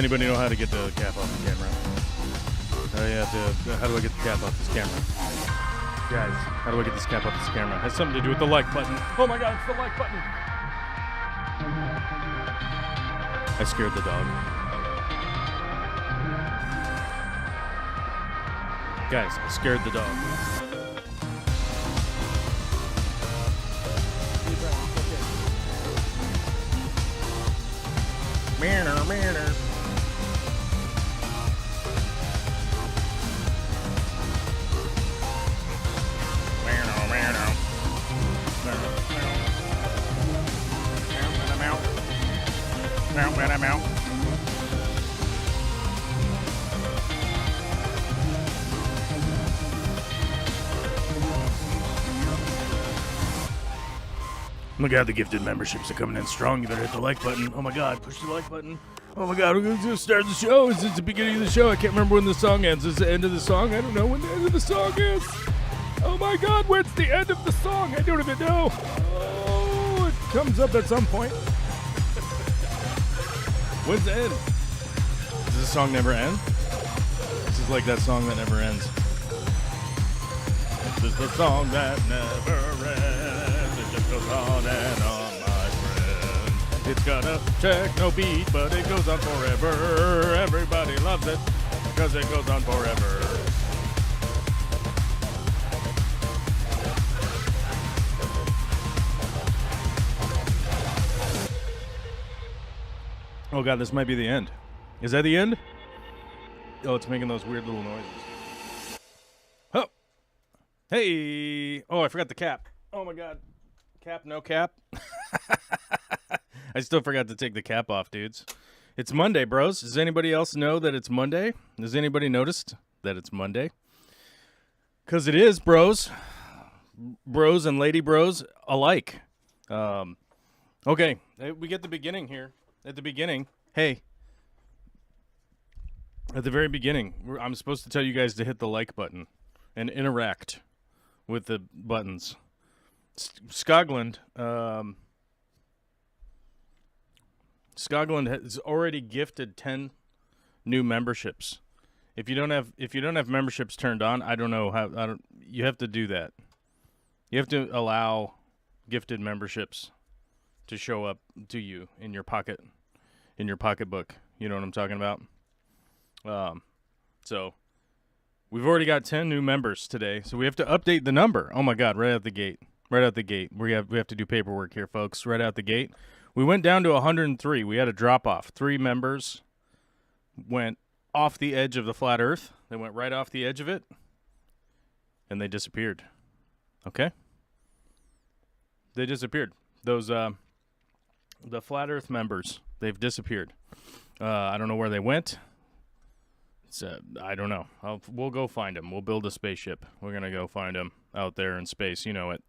anybody know how to get the cap off the camera? How do I get the cap off this camera? Guys, how do I get this cap off this camera? It has something to do with the like button. Oh my god, it's the like button. I scared the dog. Guys, I scared the dog. Manner, manner. I'm out. Oh my god, the gifted memberships are coming in strong. You better hit the like button. Oh my god, push the like button. Oh my god, we're going to start the show. Is it the beginning of the show? I can't remember when the song ends. Is it the end of the song? I don't know when the end of the song is. Oh my god, where's the end of the song? I don't even know. Oh, it comes up at some point. When's the end? Does this song never end? This is like that song that never ends. This is the song that never ends. It just goes on and on, my friend. It's got a techno beat, but it goes on forever. Everybody loves it because it goes on forever. Oh god, this might be the end. Is that the end? Oh, it's making those weird little noises. Oh! Hey! Oh, I forgot the cap. Oh my god. Cap, no cap. I still forgot to take the cap off, dudes. It's Monday, bros. Does anybody else know that it's Monday? Has anybody noticed that it's Monday? Because it is, bros. Bros and lady bros alike. Okay, we get the beginning here. At the beginning, hey, at the very beginning, I'm supposed to tell you guys to hit the like button and interact with the buttons. Skogland has already gifted 10 new memberships. If you don't have memberships turned on, I don't know how. You have to do that. You have to allow gifted memberships to show up to you in your pocket, in your pocketbook. You know what I'm talking about? So we've already got 10 new members today, so we have to update the number. Oh my God, right out the gate. We have to do paperwork here, folks. Right out the gate. We went down to 103. We had a drop off. 3 members went off the edge of the flat earth. They went right off the edge of it, and they disappeared. Okay? They disappeared. Those, the flat earth members, they've disappeared. I don't know where they went. I don't know. We'll go find them. We'll build a spaceship. We're going to go find them out there in space. You know it.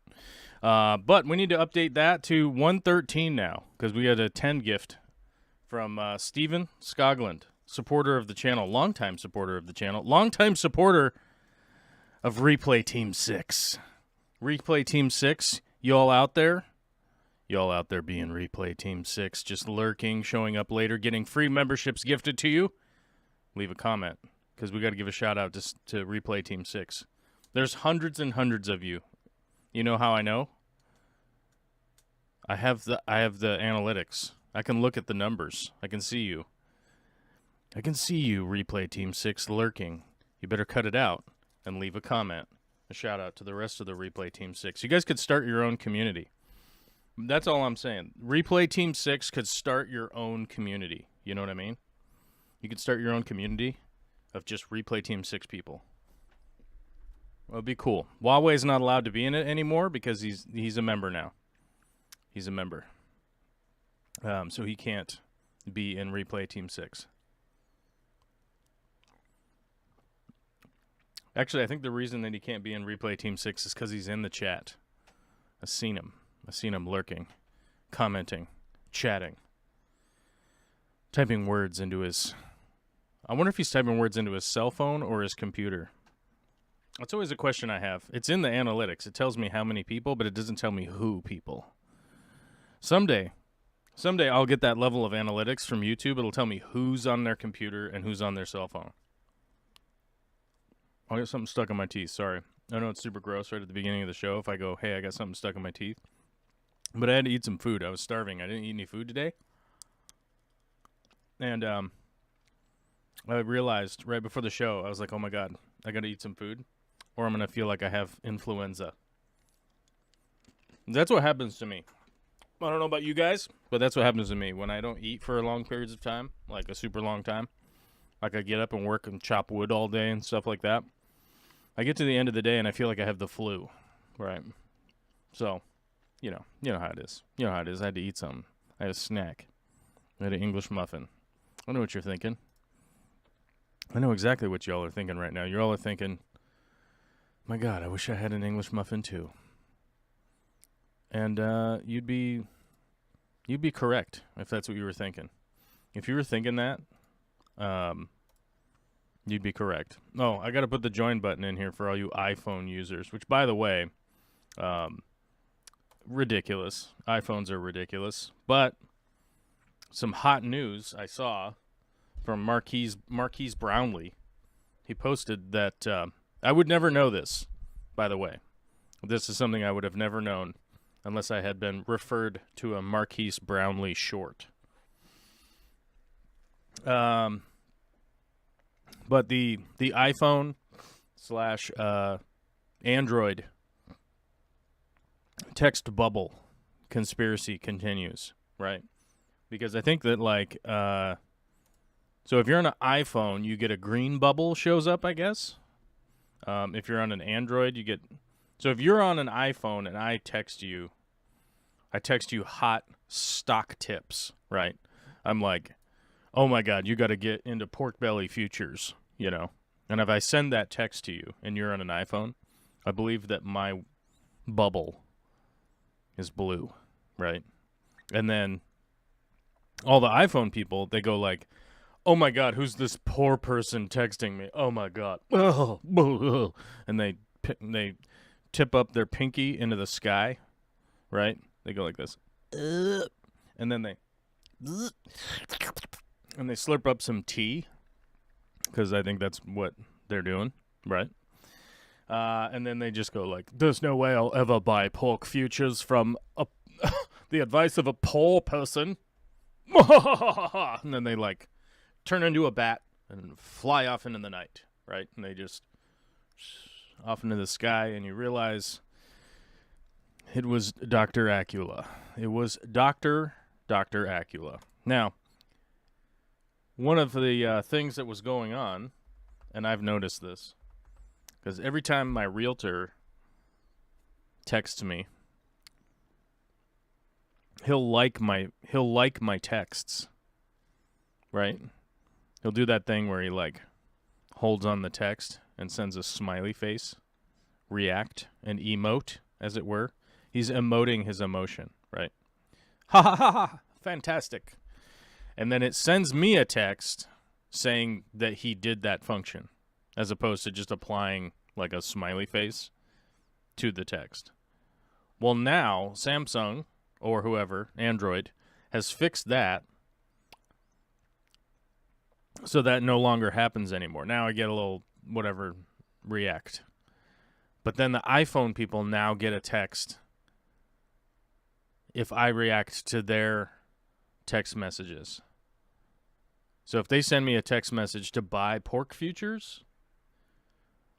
But we need to update that to 113 now, because we had a 10 gift from Steven Skogland, supporter of the channel, longtime supporter of the channel, longtime supporter of Replay Team 6. Replay Team 6, y'all out there being Replay Team 6, just lurking, showing up later, getting free memberships gifted to you, leave a comment, because we got to give a shout-out to Replay Team 6. There's hundreds and hundreds of you. You know how I know? I have the analytics. I can look at the numbers. I can see you. Replay Team 6 lurking. You better cut it out and leave a comment. A shout-out to the rest of the Replay Team 6. You guys could start your own community. That's all I'm saying. Replay Team 6 could start your own community. You know what I mean? You could start your own community of just Replay Team 6 people. Well, it'd be cool. Huawei's not allowed to be in it anymore because he's a member now. He's a member. So he can't be in Replay Team 6. Actually, I think the reason that he can't be in Replay Team 6 is because he's in the chat. I've seen him lurking, commenting, chatting, typing words into his... I wonder if he's typing words into his cell phone or his computer. That's always a question I have. It's in the analytics. It tells me how many people, but it doesn't tell me who people. Someday, Someday I'll get that level of analytics from YouTube. It'll tell me who's on their computer and who's on their cell phone. I'll get something stuck in my teeth. Sorry. I know it's super gross right at the beginning of the show if I go, hey, I got something stuck in my teeth. But I had to eat some food. I was starving. I didn't eat any food today. And I realized right before the show, I was like, oh my God, I got to eat some food or I'm going to feel like I have influenza. That's what happens to me. I don't know about you guys, but that's what happens to me when I don't eat for long periods of time, like a super long time. Like I get up and work and chop wood all day and stuff like that. I get to the end of the day and I feel like I have the flu, right? So, you know how it is. You know how it is. I had to eat something. I had a snack. I had an English muffin. I know what you're thinking. I know exactly what y'all are thinking right now. You all are thinking, my God, I wish I had an English muffin too. And you'd be correct if that's what you were thinking. If you were thinking that, you'd be correct. Oh, I got to put the join button in here for all you iPhone users, which, by the way, ridiculous. iPhones are ridiculous. But some hot news I saw from Marquise Brownlee. He posted that I would never know this, by the way. This is something I would have never known unless I had been referred to a Marquise Brownlee short. But the iPhone / Android text bubble conspiracy continues, right? Because I think that, like, so if you're on an iPhone, you get a green bubble shows up, I guess. If you're on an Android, you get... So if you're on an iPhone and I text you hot stock tips, right? I'm like, oh my God, you got to get into pork belly futures, you know? And if I send that text to you and you're on an iPhone, I believe that my bubble is blue, right? And then all the iPhone people, they go like, oh my God, who's this poor person texting me? Oh my God. And they tip up their pinky into the sky, right? They go like this. And then they slurp up some tea, because I think that's what they're doing, right? And then they just go like, there's no way I'll ever buy pork futures from the advice of a poor person. And then they like turn into a bat and fly off into the night, right? And they just off into the sky, and you realize it was Dr. Acula. It was Dr. Acula. Now, one of the things that was going on, and I've noticed this, because every time my realtor texts me, he'll like my texts, right? He'll do that thing where he like holds on the text and sends a smiley face, react, an emote, as it were. He's emoting his emotion, right? Ha ha ha ha! Fantastic. And then it sends me a text saying that he did that function, as opposed to just applying like a smiley face to the text. Well, now Samsung or whoever, Android, has fixed that so that no longer happens anymore. Now I get a little whatever react. But then the iPhone people now get a text if I react to their text messages. So if they send me a text message to buy pork futures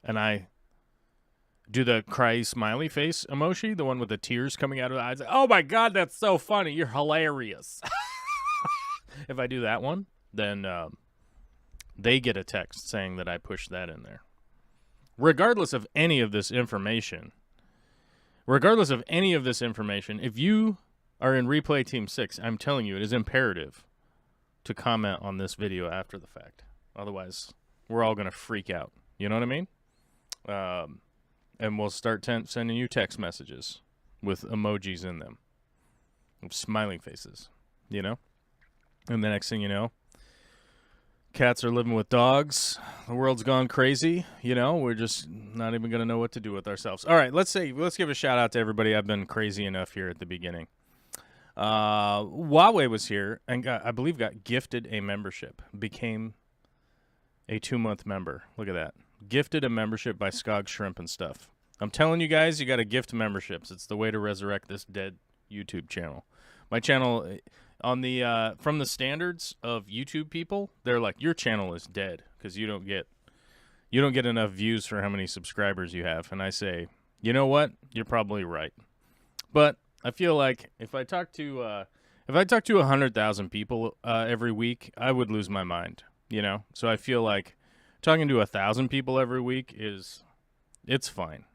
and I do the cry smiley face emoji, the one with the tears coming out of the eyes, oh my God, that's so funny, you're hilarious. If I do that one, then they get a text saying that I pushed that in there. Regardless of any of this information, if you are in Replay Team 6, I'm telling you, it is imperative to comment on this video after the fact. Otherwise, we're all going to freak out. You know what I mean? And we'll start sending you text messages with emojis in them, of smiling faces, you know? And the next thing you know, cats are living with dogs. The world's gone crazy. You know, we're just not even going to know what to do with ourselves. All right, let's give a shout out to everybody. I've been crazy enough here at the beginning. Huawei was here and I believe got gifted a membership, became a 2-month member. Look at that. Gifted a membership by Skog Shrimp and stuff. I'm telling you guys, you got to gift memberships. It's the way to resurrect this dead YouTube channel. My channel, on the from the standards of YouTube people, they're like, your channel is dead because you don't get enough views for how many subscribers you have. And I say, you know what? You're probably right. But I feel like if I talk to 100,000 people every week, I would lose my mind. So I feel like talking to 1,000 people every week it's fine.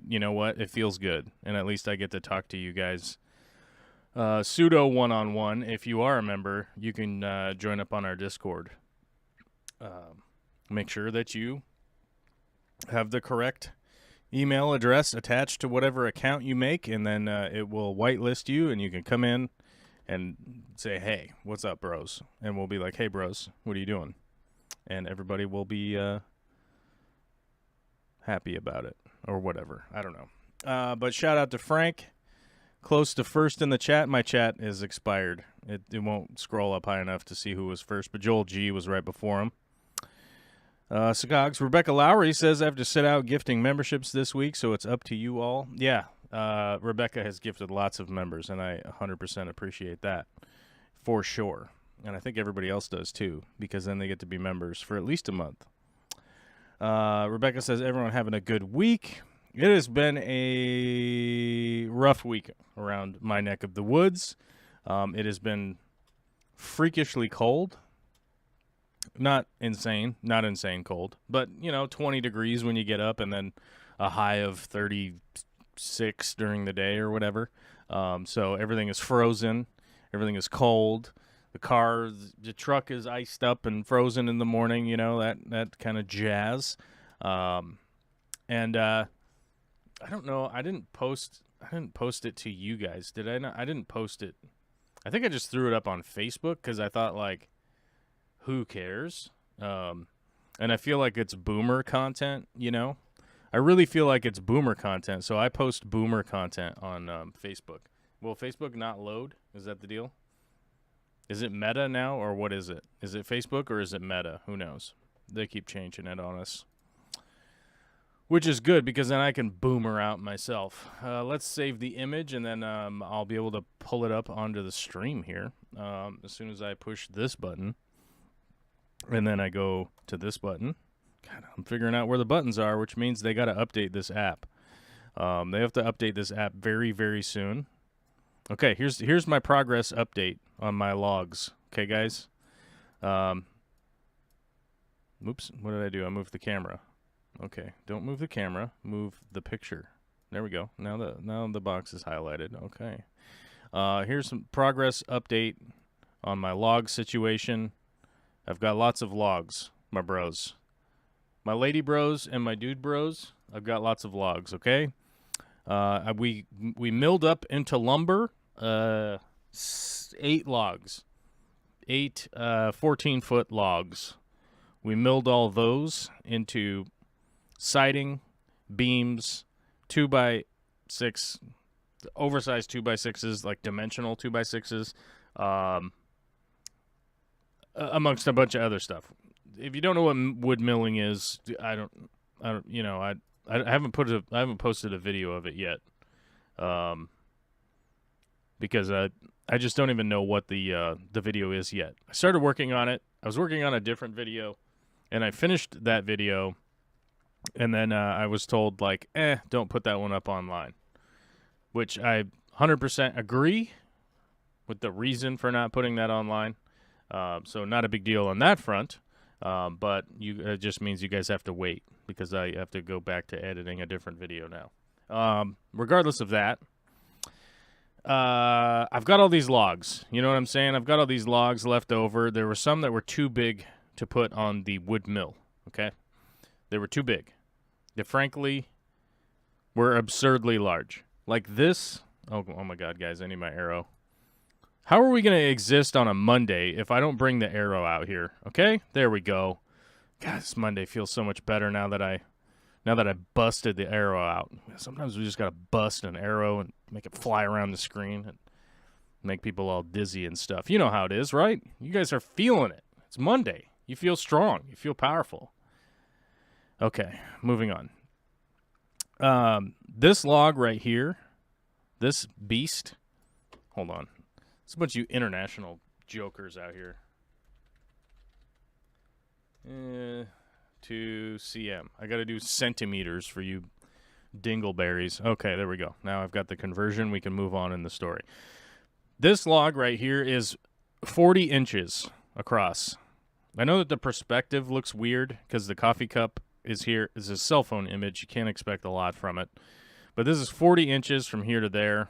You know what? It feels good, and at least I get to talk to you guys pseudo one-on-one. If you are a member, you can join up on our Discord. Make sure that you have the correct email address attached to whatever account you make, and then it will whitelist you, and you can come in and say, hey, what's up, bros? And we'll be like, hey, bros, what are you doing? And everybody will be happy about it or whatever. I don't know. But shout out to Frank, close to first in the chat. My chat is expired. It won't scroll up high enough to see who was first, but Joel G was right before him. Sagogs, Rebecca Lowry says I have to sit out gifting memberships this week, so it's up to you all. Yeah, Rebecca has gifted lots of members, and I 100% appreciate that for sure. And I think everybody else does too, because then they get to be members for at least a month. Rebecca says, everyone having a good week. It has been a rough week around my neck of the woods. It has been freakishly cold. Not insane cold, but 20 degrees when you get up, and then a high of 36 during the day or whatever. So everything is frozen, everything is cold. The truck is iced up and frozen in the morning. That kind of jazz. And I don't know. I didn't post it to you guys, did I not? I didn't post it. I think I just threw it up on Facebook because I thought, like, who cares? And I feel like it's boomer content, I really feel like it's boomer content, so I post boomer content on Facebook. Will Facebook not load? Is that the deal? Is it Meta now, or what is it? Is it Facebook, or is it Meta? Who knows? They keep changing it on us. Which is good, because then I can boomer out myself. Let's save the image, and then I'll be able to pull it up onto the stream here as soon as I push this button. And then I go to this button. God, I'm figuring out where the buttons are, which means they got to update this app. They have to update this app very, very soon. Okay, here's my progress update on my logs. Okay, guys. Oops, what did I do? I moved the camera. Okay, don't move the camera. Move the picture. There we go. Now the box is highlighted. Okay. Here's some progress update on my log situation. I've got lots of logs, my bros. My lady bros and my dude bros, I've got lots of logs, okay? We milled up into lumber 8 logs. 8 14-foot logs. We milled all those into siding, beams, 2x6, oversized 2x6s, like dimensional 2x6s, amongst a bunch of other stuff. If you don't know what wood milling is, I haven't posted a video of it yet, because I just don't even know what the video is yet. I started working on it. I was working on a different video, and I finished that video, and then I was told, like, don't put that one up online, which I 100% agree with the reason for not putting that online. So not a big deal on that front, but it just means you guys have to wait, because I have to go back to editing a different video now. Regardless of that, I've got all these logs. You know what I'm saying? I've got all these logs left over. There were some that were too big to put on the wood mill, okay? They were too big. They, frankly, were absurdly large. Like this. Oh my God, guys, I need my arrow. How are we going to exist on a Monday if I don't bring the arrow out here? Okay, there we go. God, this Monday feels so much better now that I busted the arrow out. Sometimes we just got to bust an arrow and make it fly around the screen. make people all dizzy and stuff. You know how it is, right? You guys are feeling it. It's Monday. You feel strong. You feel powerful. Okay, moving on. This log right here, this beast. Hold on. There's a bunch of you international jokers out here. 2 cm. I got to do centimeters for you dingleberries. Okay, there we go. Now I've got the conversion. We can move on in the story. This log right here is 40 inches across. I know that the perspective looks weird because the coffee cup is here. It's a cell phone image. You can't expect a lot from it. But this is 40 inches from here to there,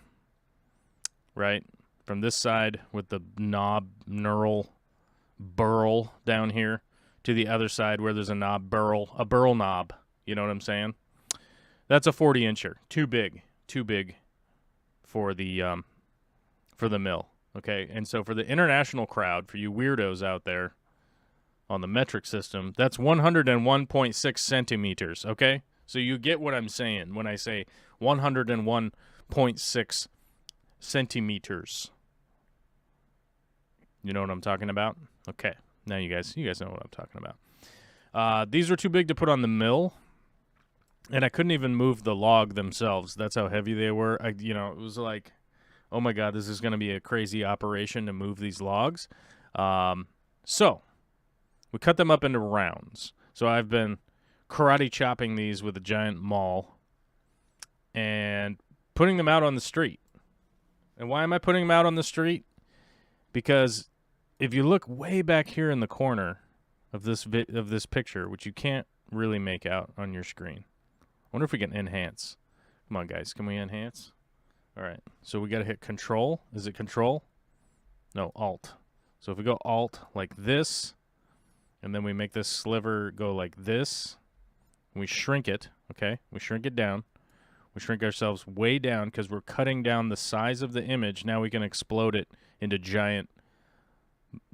right? From this side with the knob, burl down here to the other side where there's a knob, a burl knob. You know what I'm saying? That's a 40-incher. Too big for the mill. Okay, and so for the international crowd, for you weirdos out there on the metric system, that's 101.6 centimeters. Okay, so you get what I'm saying when I say 101.6 centimeters. You know what I'm talking about? Okay, now you guys know what I'm talking about. These were too big to put on the mill. And I couldn't even move the log themselves. That's how heavy they were. It was like, oh my God, this is going to be a crazy operation to move these logs. So we cut them up into rounds. So I've been karate chopping these with a giant maul and putting them out on the street. And why am I putting them out on the street? Because if you look way back here in the corner of this picture, which you can't really make out on your screen. I wonder if we can enhance. Come on, guys. Can we enhance? All right. So we got to hit Control. Is it Control? No, Alt. So if we go Alt like this, and then we make this sliver go like this, and we shrink it, okay? We shrink it down. We shrink ourselves way down because we're cutting down the size of the image. Now we can explode it into giant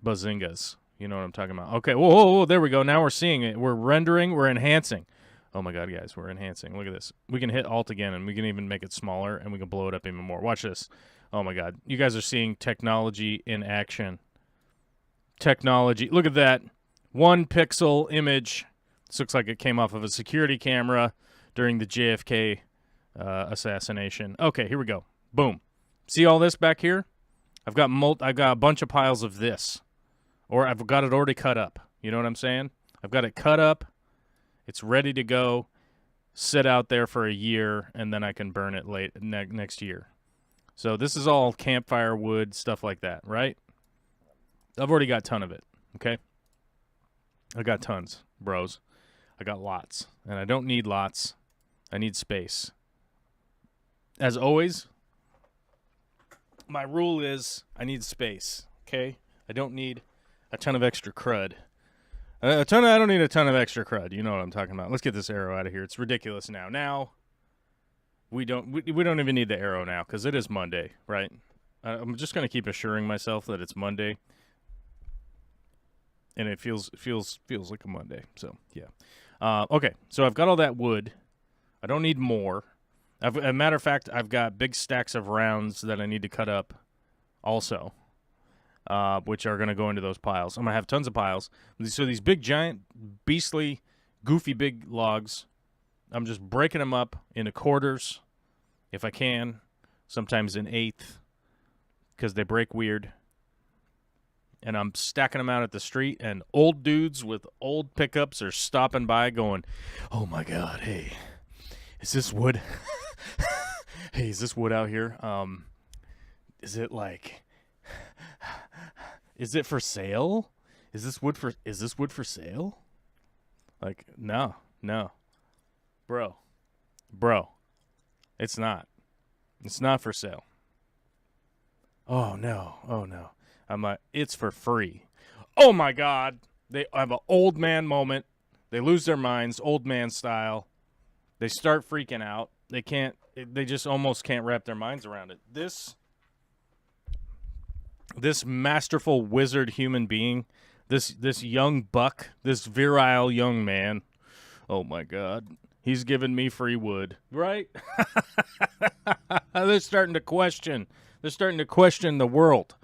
bazingas. You know what I'm talking about. Okay, whoa, there we go. Now we're seeing it. We're rendering. We're enhancing. Oh my God, guys, we're enhancing. Look at this. We can hit Alt again, and we can even make it smaller, and we can blow it up even more. Watch this. Oh my God. You guys are seeing technology in action. Technology. Look at that. 1 pixel image. This looks like it came off of a security camera during the JFK assassination. Okay, here we go. Boom. See all this back here? I've got a bunch of piles of this. Or I've got it already cut up. You know what I'm saying? I've got it cut up. It's ready to go, sit out there for a year, and then I can burn it next year. So this is all campfire wood, stuff like that, right? I've already got a ton of it, okay? I got tons, bros. I got lots, and I don't need lots. I need space. As always, my rule is I need space, okay? I don't need a ton of extra crud. I don't need a ton of extra crud. You know what I'm talking about. Let's get this arrow out of here. It's ridiculous now. Now, we don't even need the arrow now because it is Monday, right? I'm just going to keep assuring myself that it's Monday, and it feels like a Monday. So yeah. Okay. So I've got all that wood. I don't need more. As a matter of fact, I've got big stacks of rounds that I need to cut up, also. Which are going to go into those piles. I'm going to have tons of piles. So these big, giant, beastly, goofy big logs, I'm just breaking them up into quarters, if I can, sometimes an eighth, because they break weird. And I'm stacking them out at the street, and old dudes with old pickups are stopping by going, oh, my God, hey, is this wood? Hey, is this wood out here? Is it like... Is it for sale? Is this wood for sale? Like, no. Bro. It's not. It's not for sale. Oh no. I'm like, it's for free. Oh my God. They have an old man moment. They lose their minds, old man style. They start freaking out. They just almost can't wrap their minds around it. This masterful wizard human being, this young buck, this virile young man, oh my God, he's giving me free wood, right? They're starting to question They're starting to question the world.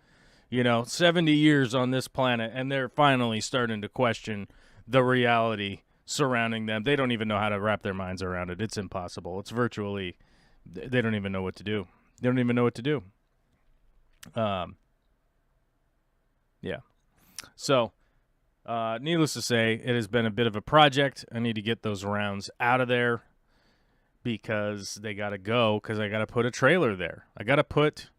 70 years on this planet, and they're finally starting to question the reality surrounding them. They don't even know how to wrap their minds around it. It's impossible. It's virtually, they don't even know what to do. They don't even know what to do. Yeah. So, needless to say, it has been a bit of a project. I need to get those rounds out of there because they got to go, because I got to put a trailer there. I got to put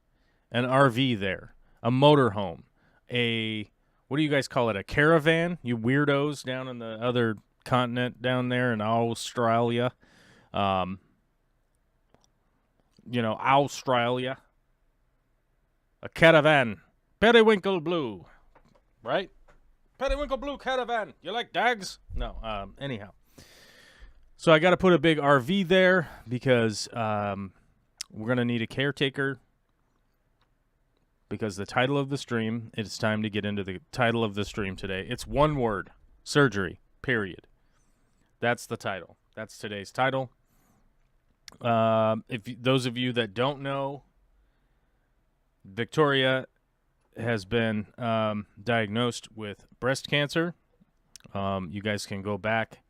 an RV there, a motorhome, what do you guys call it, a caravan, you weirdos down in the other continent down there in Australia. Australia. A caravan. Periwinkle blue. Right? Periwinkle blue caravan. You like dogs? No. Anyhow. So I got to put a big RV there because we're going to need a caretaker, because the title of the stream, it's time to get into the title of the stream today. It's one word. Surgery. Period. That's the title. That's today's title. Those of you that don't know, Victoria has been diagnosed with breast cancer. You guys can go back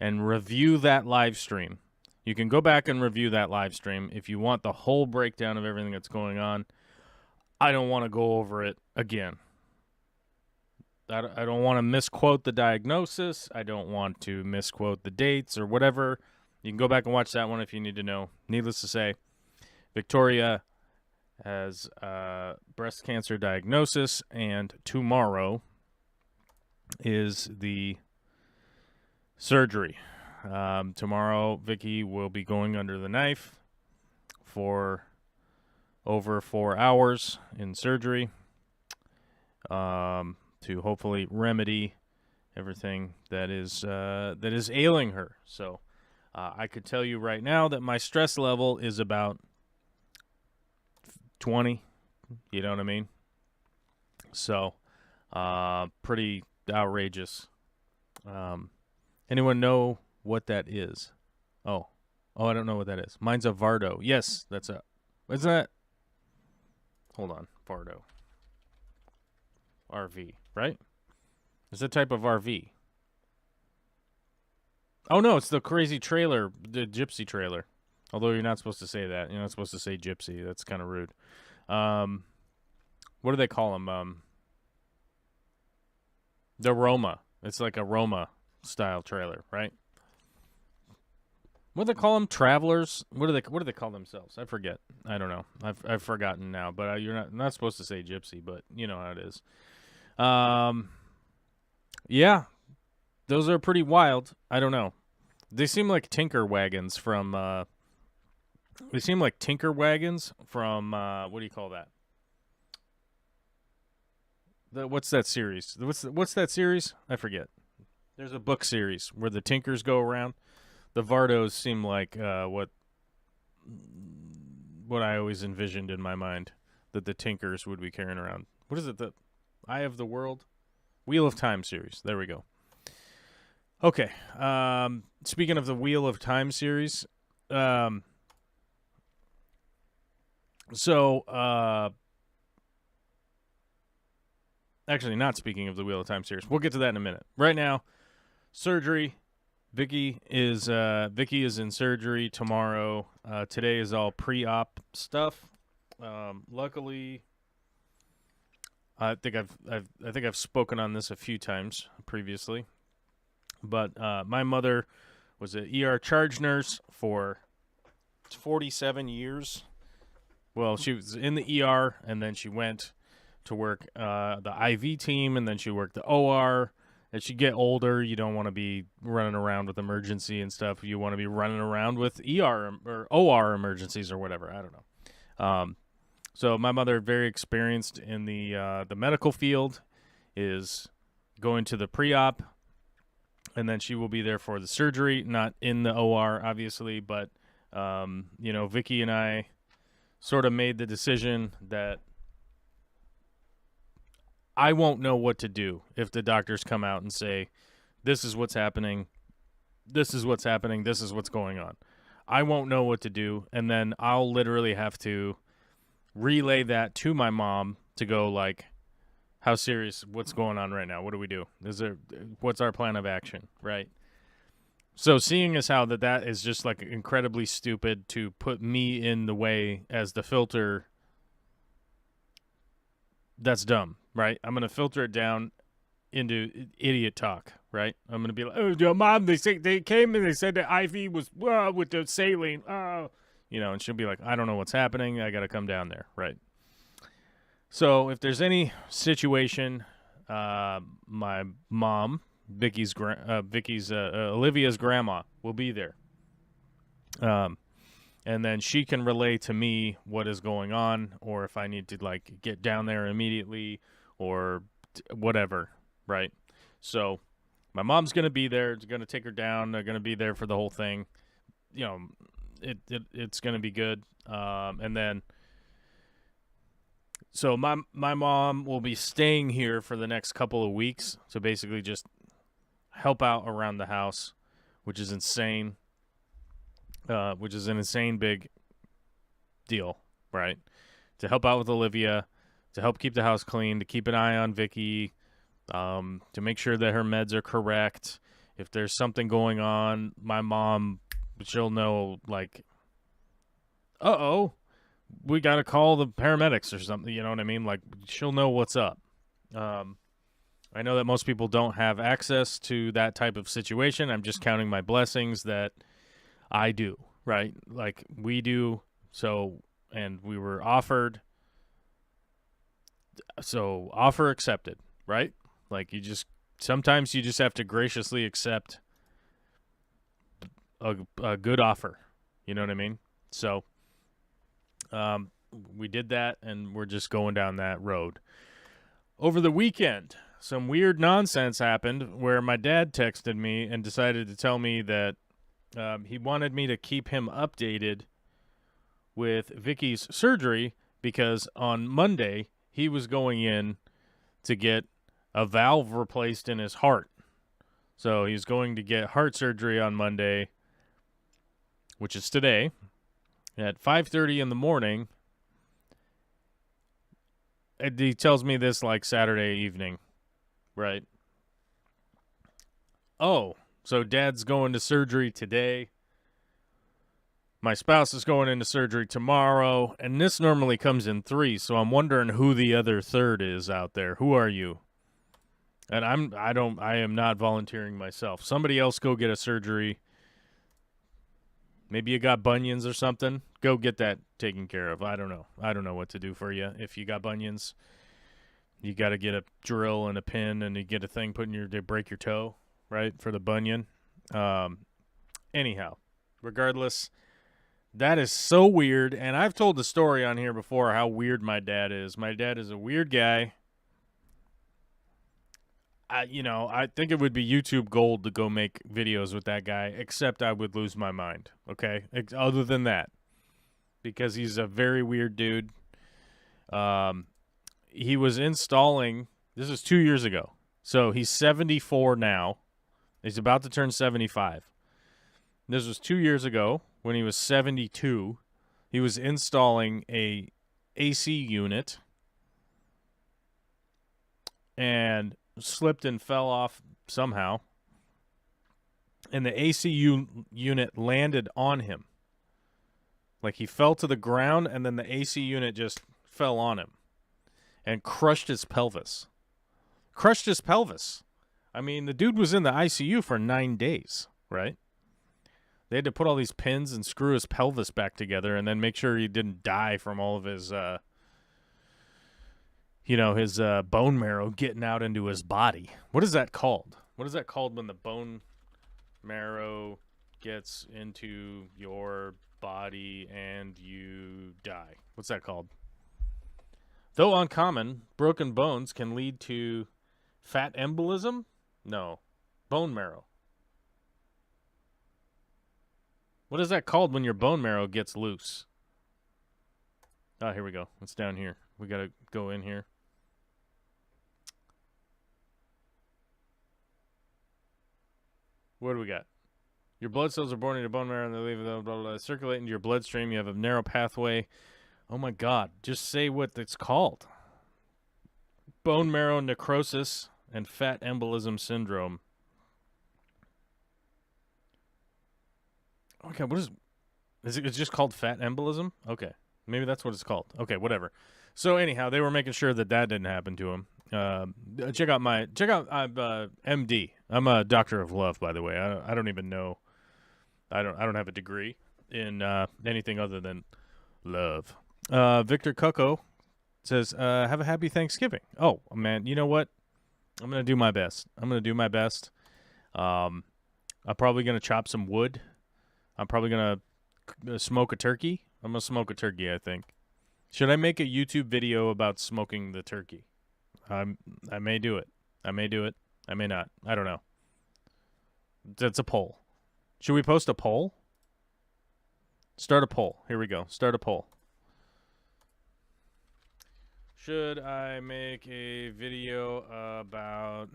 and review that live stream. You can go back and review that live stream if you want the whole breakdown of everything that's going on. I don't want to go over it again. I don't want to misquote the diagnosis. I don't want to misquote the dates or whatever. You can go back and watch that one if you need to know. Needless to say, Victoria has breast cancer diagnosis, and tomorrow is the surgery. Tomorrow, Vicky will be going under the knife for over 4 hours in surgery to hopefully remedy everything that is ailing her. So I could tell you right now that my stress level is about 20. You know what I mean? So pretty outrageous. Anyone know what that is? Oh, I don't know what that is. Mine's a Vardo. Yes, isn't that? Hold on, Vardo. RV, right? It's a type of RV. Oh, no, it's the crazy trailer, the gypsy trailer. Although you're not supposed to say that. You're not supposed to say gypsy. That's kind of rude. What do they call them? The Roma. It's like a Roma-style trailer, right? What do they call them? Travelers? What do they call themselves? I forget. I don't know. I've forgotten now. But you're not supposed to say gypsy, but you know how it is. Yeah, those are pretty wild. I don't know. They seem like tinker wagons from. They seem like tinker wagons from. What do you call that? What's that series? What's that series? I forget. There's a book series where the tinkers go around. The Vardos seem like what I always envisioned in my mind that the tinkers would be carrying around. What is it? The Eye of the World? Wheel of Time series. There we go. Okay. Speaking of the Wheel of Time series, actually not speaking of the Wheel of Time series. We'll get to that in a minute. Right now, surgery. Vicky is in surgery tomorrow. Today is all pre-op stuff. Luckily, I think I've spoken on this a few times previously, but my mother was an ER charge nurse for 47 years. Well, she was in the ER, and then she went to work the IV team, and then she worked the OR. As you get older, you don't want to be running around with emergency and stuff. You want to be running around with ER or OR emergencies or whatever. I don't know. So my mother, very experienced in the medical field, is going to the pre-op, and then she will be there for the surgery. Not in the OR, obviously, but Vicky and I sort of made the decision that I won't know what to do if the doctors come out and say, this is what's happening, this is what's happening, this is what's going on. I won't know what to do, and then I'll literally have to relay that to my mom to go like, how serious, what's going on right now? What do we do? What's our plan of action, right? So seeing as how that is just like incredibly stupid to put me in the way as the filter, that's dumb, right? I'm going to filter it down into idiot talk, right? I'm going to be like, oh, Mom, they came and they said that Ivy was with the saline, and she'll be like, I don't know what's happening. I got to come down there, right? So if there's any situation, my mom, Olivia's grandma will be there. And then she can relay to me what is going on, or if I need to like get down there immediately or whatever, right? So my mom's going to be there. It's going to take her down. They're going to be there for the whole thing. It's going to be good. And then so my mom will be staying here for the next couple of weeks. So basically just help out around the house, which is insane. Which is an insane big deal, right? To help out with Olivia, to help keep the house clean, to keep an eye on Vicky, to make sure that her meds are correct. If there's something going on, my mom, she'll know, like, we got to call the paramedics or something, you know what I mean? Like, she'll know what's up. I know that most people don't have access to that type of situation. I'm just counting my blessings that I do, right? Like we do. So, and we were offered. So offer accepted, right? Like sometimes you just have to graciously accept a good offer. You know what I mean? So, we did that and we're just going down that road. Over the weekend, some weird nonsense happened where my dad texted me and decided to tell me that he wanted me to keep him updated with Vicky's surgery because on Monday he was going in to get a valve replaced in his heart. So he's going to get heart surgery on Monday, which is today, at 5:30 in the morning. And he tells me this like Saturday evening, right? Oh. So Dad's going to surgery today. My spouse is going into surgery tomorrow. And this normally comes in 3. So I'm wondering who the other third is out there. Who are you? And I am not volunteering myself. Somebody else go get a surgery. Maybe you got bunions or something. Go get that taken care of. I don't know. I don't know what to do for you. If you got bunions, you got to get a drill and a pin and you get a thing they break your toe. Right, for the bunion. Anyhow, regardless, that is so weird. And I've told the story on here before how weird my dad is. My dad is a weird guy. I think it would be YouTube gold to go make videos with that guy, except I would lose my mind, okay? Other than that, because he's a very weird dude. He was installing, this was 2 years ago. So he's 74 now. He's about to turn 75. This was 2 years ago when he was 72. He was installing a AC unit and slipped and fell off somehow. And the AC unit landed on him. Like he fell to the ground and then the AC unit just fell on him and crushed his pelvis. I mean, the dude was in the ICU for 9 days, right? They had to put all these pins and screw his pelvis back together and then make sure he didn't die from all of his, his bone marrow getting out into his body. What is that called? What is that called when the bone marrow gets into your body and you die? What's that called? Though uncommon, broken bones can lead to fat embolism? No. Bone marrow. What is that called when your bone marrow gets loose? Oh, here we go. It's down here. We got to go in here. What do we got? Your blood cells are born in your bone marrow and they leave blah, blah, blah, circulate into your bloodstream. You have a narrow pathway Oh my God! Just say what it's called. Bone marrow necrosis and fat embolism syndrome. Okay, what is it? It's just called fat embolism. Okay, maybe that's what it's called. Okay, whatever. So anyhow, they were making sure that didn't happen to him. Check out MD. I'm a doctor of love, by the way. I don't even know. I don't have a degree in anything other than love. Victor Coco says, "Have a happy Thanksgiving." Oh man, you know what? I'm gonna do my best. I'm probably gonna chop some wood. I'm probably gonna smoke a turkey. I'm gonna smoke a turkey, I think. Should I make a YouTube video about smoking the turkey? I may do it. I may do it. I may not. I don't know. That's a poll. Should we post a poll? Start a poll. Here we go. Start a poll. Should I make a video about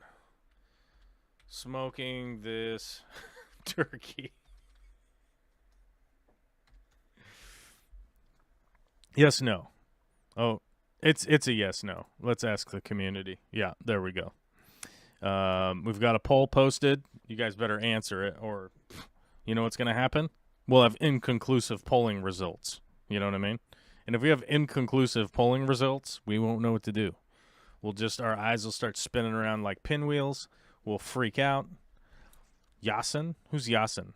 smoking this turkey? Yes, no. Oh, it's a yes, no. Let's ask the community. Yeah, there we go. We've got a poll posted. You guys better answer it, or you know what's going to happen? We'll have inconclusive polling results. You know what I mean? And if we have inconclusive polling results, we won't know what to do. Our eyes will start spinning around like pinwheels. We'll freak out. Yasin? Who's Yasin?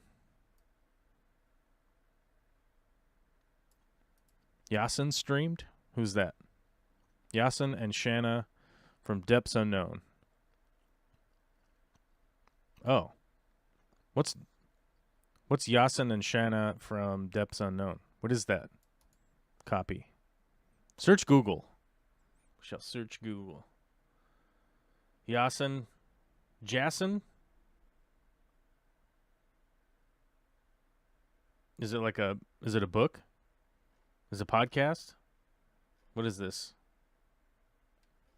Yasin streamed? Who's that? Yasin and Shanna from Depths Unknown. Oh. What's Yasin and Shanna from Depths Unknown? What is that? Copy. Search Google. We shall search Google. Yasin. Jason? Is it a book? Is it a podcast? What is this?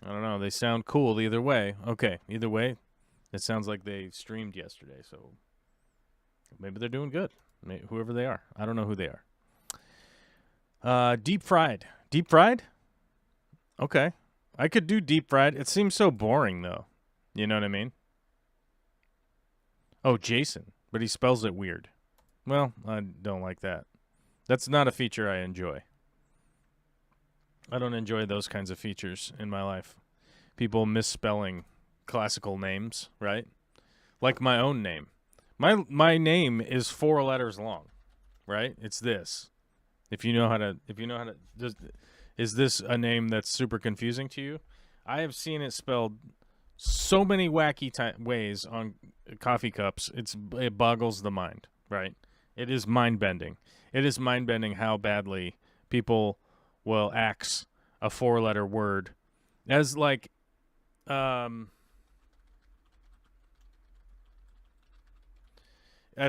I don't know. They sound cool either way. Okay, either way, it sounds like they streamed yesterday, so maybe they're doing good. Whoever they are. I don't know who they are. Deep fried. Deep fried? Okay. I could do deep fried. It seems so boring, though. You know what I mean? Oh, Jason. But he spells it weird. Well, I don't like that. That's not a feature I enjoy. I don't enjoy those kinds of features in my life. People misspelling classical names, right? Like my own name. My name is 4 letters long, right? It's this. If you know how to, is this a name that's super confusing to you? I have seen it spelled so many wacky ways on coffee cups. It boggles the mind, right? It is mind-bending. It is mind-bending how badly people will axe a 4-letter word as like, as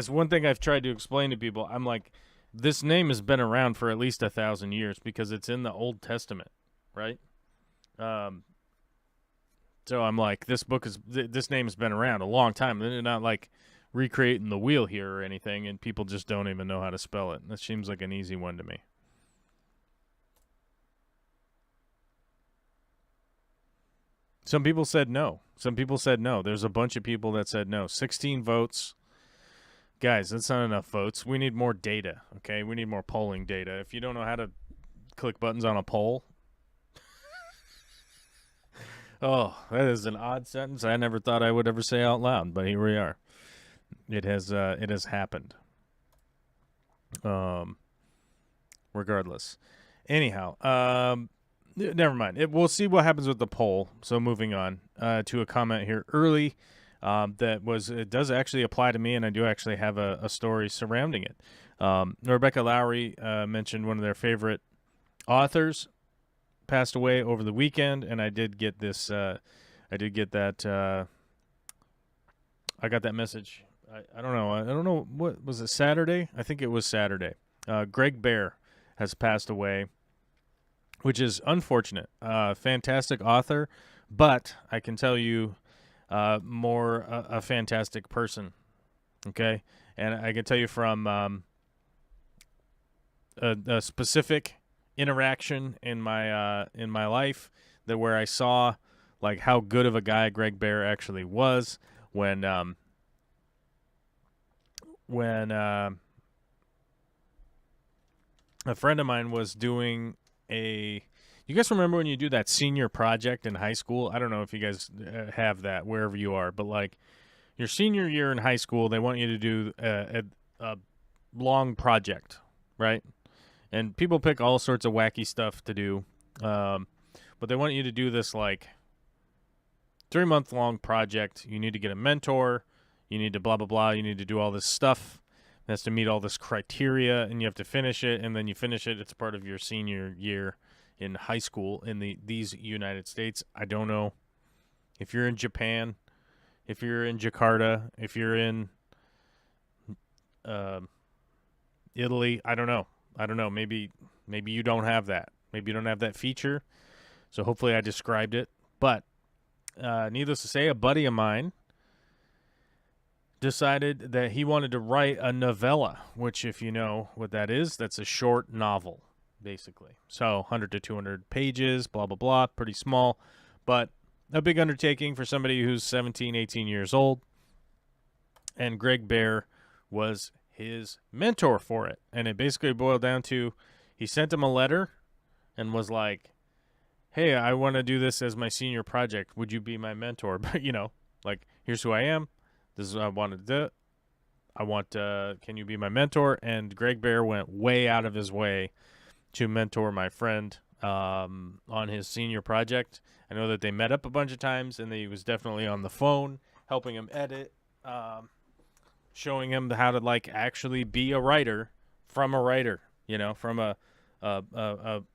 one thing I've tried to explain to people. I'm like, this name has been around for at least 1,000 years because it's in the Old Testament, right? So I'm like, this name has been around a long time. They're not like recreating the wheel here or anything, and people just don't even know how to spell it. That seems like an easy one to me. Some people said no. There's a bunch of people that said no. 16 votes. Guys, that's not enough votes. We need more data, okay? We need more polling data. If you don't know how to click buttons on a poll. Oh, that is an odd sentence I never thought I would ever say out loud, but here we are. It has happened. Regardless. Anyhow, never mind. We'll see what happens with the poll. So moving on to a comment here early. It does actually apply to me, and I do actually have a story surrounding it. Rebecca Lowry mentioned one of their favorite authors passed away over the weekend, and I did get this. I got that message. I don't know. I don't know. What was it? Saturday? I think it was Saturday. Greg Bear has passed away, which is unfortunate. Fantastic author, but I can tell you, more a fantastic person. Okay, and I can tell you from a specific interaction in my life that where I saw like how good of a guy Greg Bear actually was when a friend of mine was doing a. You guys remember when you do that senior project in high school? I don't know if you guys have that wherever you are, but like your senior year in high school, they want you to do a long project, right? And people pick all sorts of wacky stuff to do, but they want you to do this like 3-month long project. You need to get a mentor. You need to blah blah blah. You need to do all this stuff. It has to meet all this criteria, and you have to finish it. And then you finish it. It's part of your senior year in high school in these United States. I don't know if you're in Japan, if you're in Jakarta, if you're in Italy. I don't know. Maybe you don't have that. Maybe you don't have that feature. So hopefully I described it. But needless to say, a buddy of mine decided that he wanted to write a novella, which, if you know what that is, that's a short novel, basically. So 100 to 200 pages, blah, blah, blah, pretty small, but a big undertaking for somebody who's 17, 18 years old. And Greg Bear was his mentor for it. And it basically boiled down to he sent him a letter and was like, hey, I want to do this as my senior project. Would you be my mentor? But, like, here's who I am. This is what I wanted to do. Can you be my mentor? And Greg Bear went way out of his way to mentor my friend on his senior project. I know that they met up a bunch of times, and he was definitely on the phone, helping him edit, showing him how to, like, actually be a writer from a writer, from a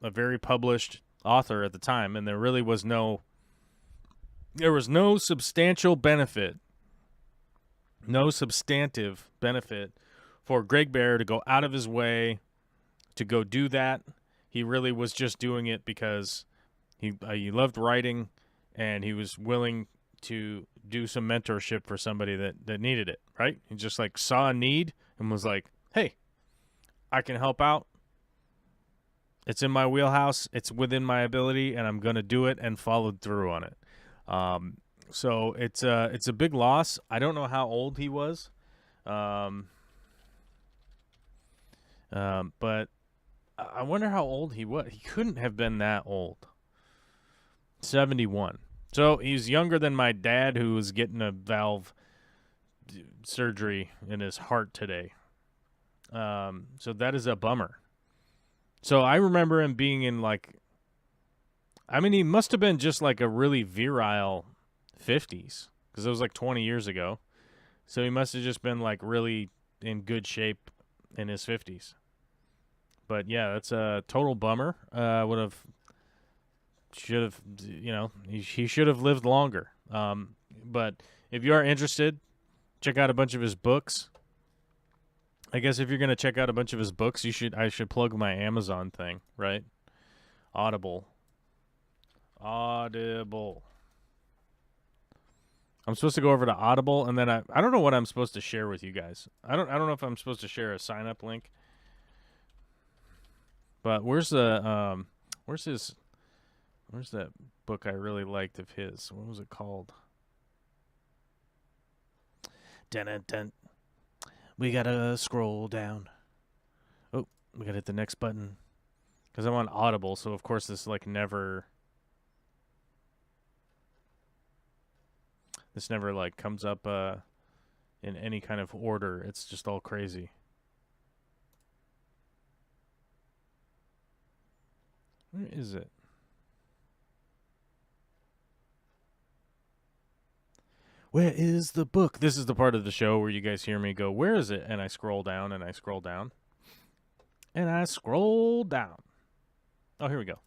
very published author at the time. And there really was no substantial benefit. No substantive benefit for Greg Bear to go out of his way to go do that. He really was just doing it because he loved writing, and he was willing to do some mentorship for somebody that needed it, right? He just like saw a need and was like, hey, I can help out. It's in my wheelhouse. It's within my ability, and I'm going to do it, and followed through on it. So it's a big loss. I don't know how old he was, but I wonder how old he was. He couldn't have been that old. 71. So he's younger than my dad, who was getting a valve surgery in his heart today. So that is a bummer. So I remember him being in he must have been just like a really virile 50s, because it was like 20 years ago. So he must have just been like really in good shape in his 50s. But yeah, that's a total bummer. He should have lived longer. But if you are interested, check out a bunch of his books. I guess if you're going to check out a bunch of his books, I should plug my Amazon thing, right? Audible. I'm supposed to go over to Audible, and then I don't know what I'm supposed to share with you guys. I don't know if I'm supposed to share a sign up link. But where's that book I really liked of his? What was it called? Dun. We gotta scroll down. Oh, we gotta hit the next button. Because I'm on Audible, so of course this never comes up in any kind of order. It's just all crazy. Where is it? Where is the book? This is the part of the show where you guys hear me go, where is it? And I scroll down, and I scroll down. And I scroll down. Oh, here we go.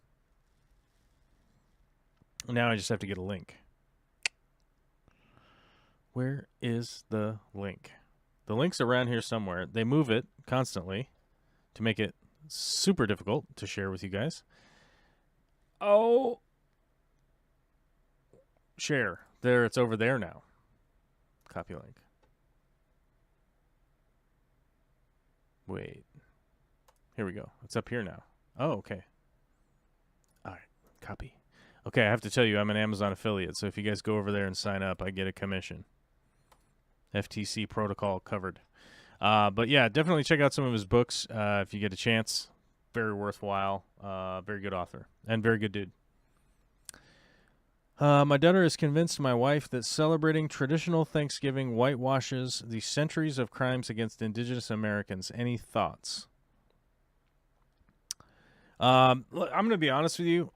Now I just have to get a link. Where is the link? The link's around here somewhere. They move it constantly to make it super difficult to share with you guys. Oh. Share. There, it's over there now. Copy link. Wait. Here we go. It's up here now. Oh, okay. Copy. Okay, I have to tell you, I'm an Amazon affiliate, so if you guys go over there and sign up, I get a commission. FTC protocol covered. But yeah, definitely check out some of his books if you get a chance. Very worthwhile. Very good author and very good dude. My daughter has convinced my wife that celebrating traditional Thanksgiving whitewashes the centuries of crimes against Indigenous Americans. Any thoughts? Look, I'm going to be honest with you.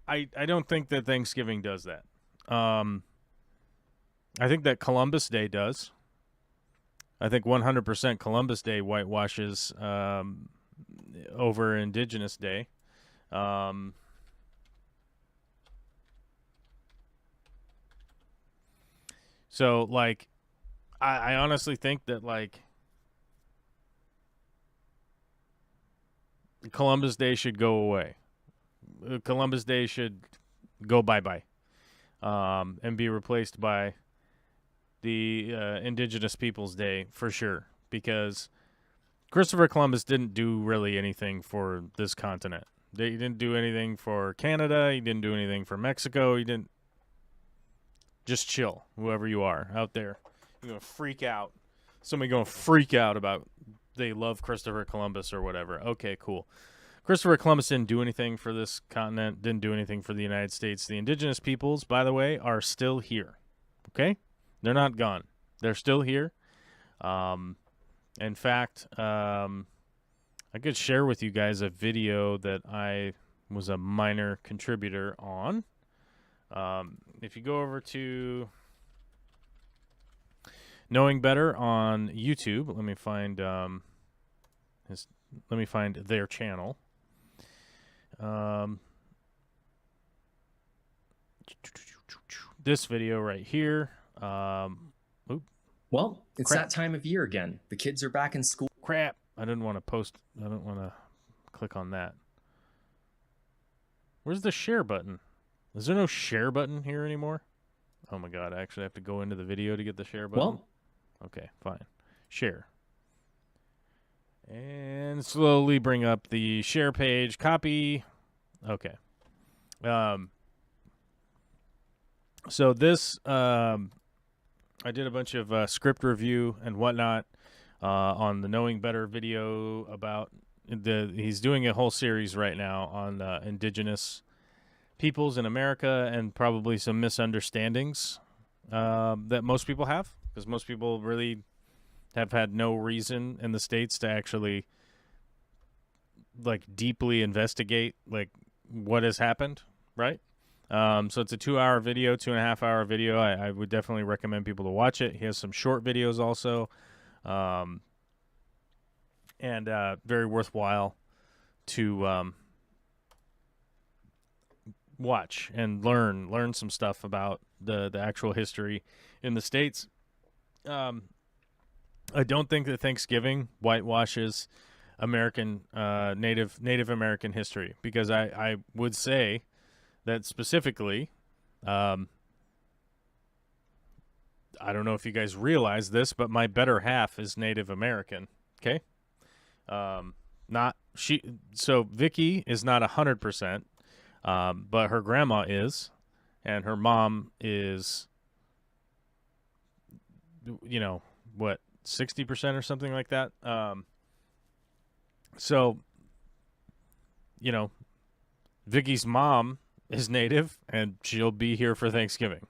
I don't think that Thanksgiving does that. I think that Columbus Day does. I think 100% Columbus Day whitewashes over Indigenous Day. So, like, I honestly think that, like, Columbus Day should go away. Columbus Day should go bye-bye and be replaced by the Indigenous Peoples Day for sure, because Christopher Columbus didn't do really anything for this continent. He didn't do anything for Canada. He didn't do anything for Mexico. He didn't. Just chill, whoever you are out there. You're going to freak out. Somebody going to freak out about they love Christopher Columbus or whatever. Okay, cool. Christopher Columbus didn't do anything for this continent, didn't do anything for the United States. The indigenous peoples, by the way, are still here. Okay? They're not gone. They're still here. In fact, I could share with you guys a video that I was a minor contributor on. If you go over to Knowing Better on YouTube, let me find their channel. This video right here. Well, it's that time of year again. The kids are back in school. Crap. I didn't want to post. I don't want to click on that. Where's the share button? Is there no share button here anymore? Oh my god, I actually have to go into the video to get the share button? Well, okay, fine. Share. And slowly bring up the share page. Copy. Okay. So this, I did a bunch of script review and whatnot on the Knowing Better video about he's doing a whole series right now on indigenous peoples in America and probably some misunderstandings that most people have, because most people really have had no reason in the States to actually like deeply investigate like what has happened, right? So it's a 2-hour video, 2.5-hour video. I would definitely recommend people to watch it. He has some short videos also, and very worthwhile to watch and learn some stuff about the actual history in the States. I don't think that Thanksgiving whitewashes American Native American history, because I would say that specifically, I don't know if you guys realize this, but my better half is Native American. Okay, so Vicky is not 100%, but her grandma is, and her mom is, 60% or something like that. So, Vicky's mom is Native, and she'll be here for Thanksgiving.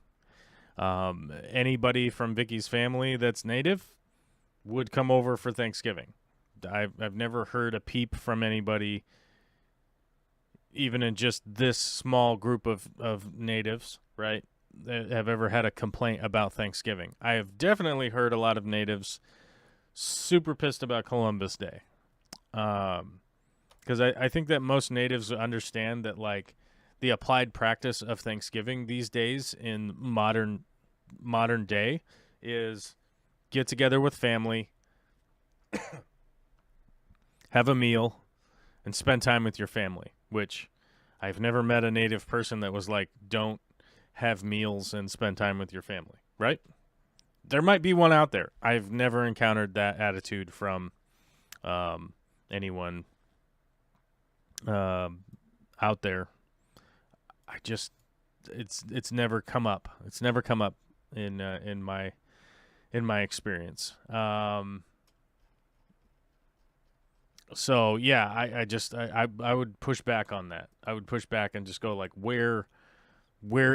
Anybody from Vicky's family that's Native would come over for Thanksgiving. I've never heard a peep from anybody, even in just this small group of natives, right, that have ever had a complaint about Thanksgiving. I have definitely heard a lot of natives super pissed about Columbus Day. Because I think that most natives understand that, like, the applied practice of Thanksgiving these days in modern day is get together with family, have a meal, and spend time with your family, which I've never met a native person that was like, don't have meals and spend time with your family, right? There might be one out there. I've never encountered that attitude from anyone out there. it's never come up. It's never come up in my experience. So yeah, I would push back on that. I would push back and just go like, where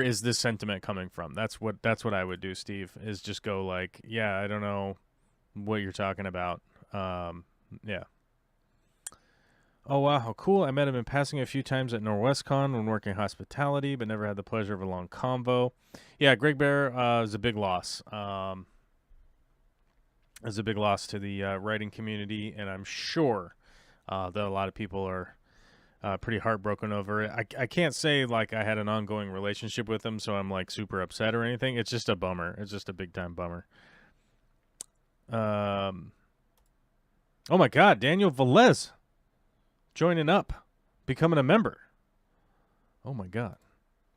is this sentiment coming from? That's what I would do, Steve, is just go like, yeah, I don't know what you're talking about. Yeah. Oh wow, how cool. I met him in passing a few times at NorwestCon when working hospitality, but never had the pleasure of a long convo. Yeah, Greg Bear is a big loss. Is a big loss to the writing community, and I'm sure that a lot of people are pretty heartbroken over it. I can't say like I had an ongoing relationship with him, so I'm like super upset or anything. It's just a bummer. It's just a big time bummer. Oh my God, Daniel Velez joining up, becoming a member. Oh my God,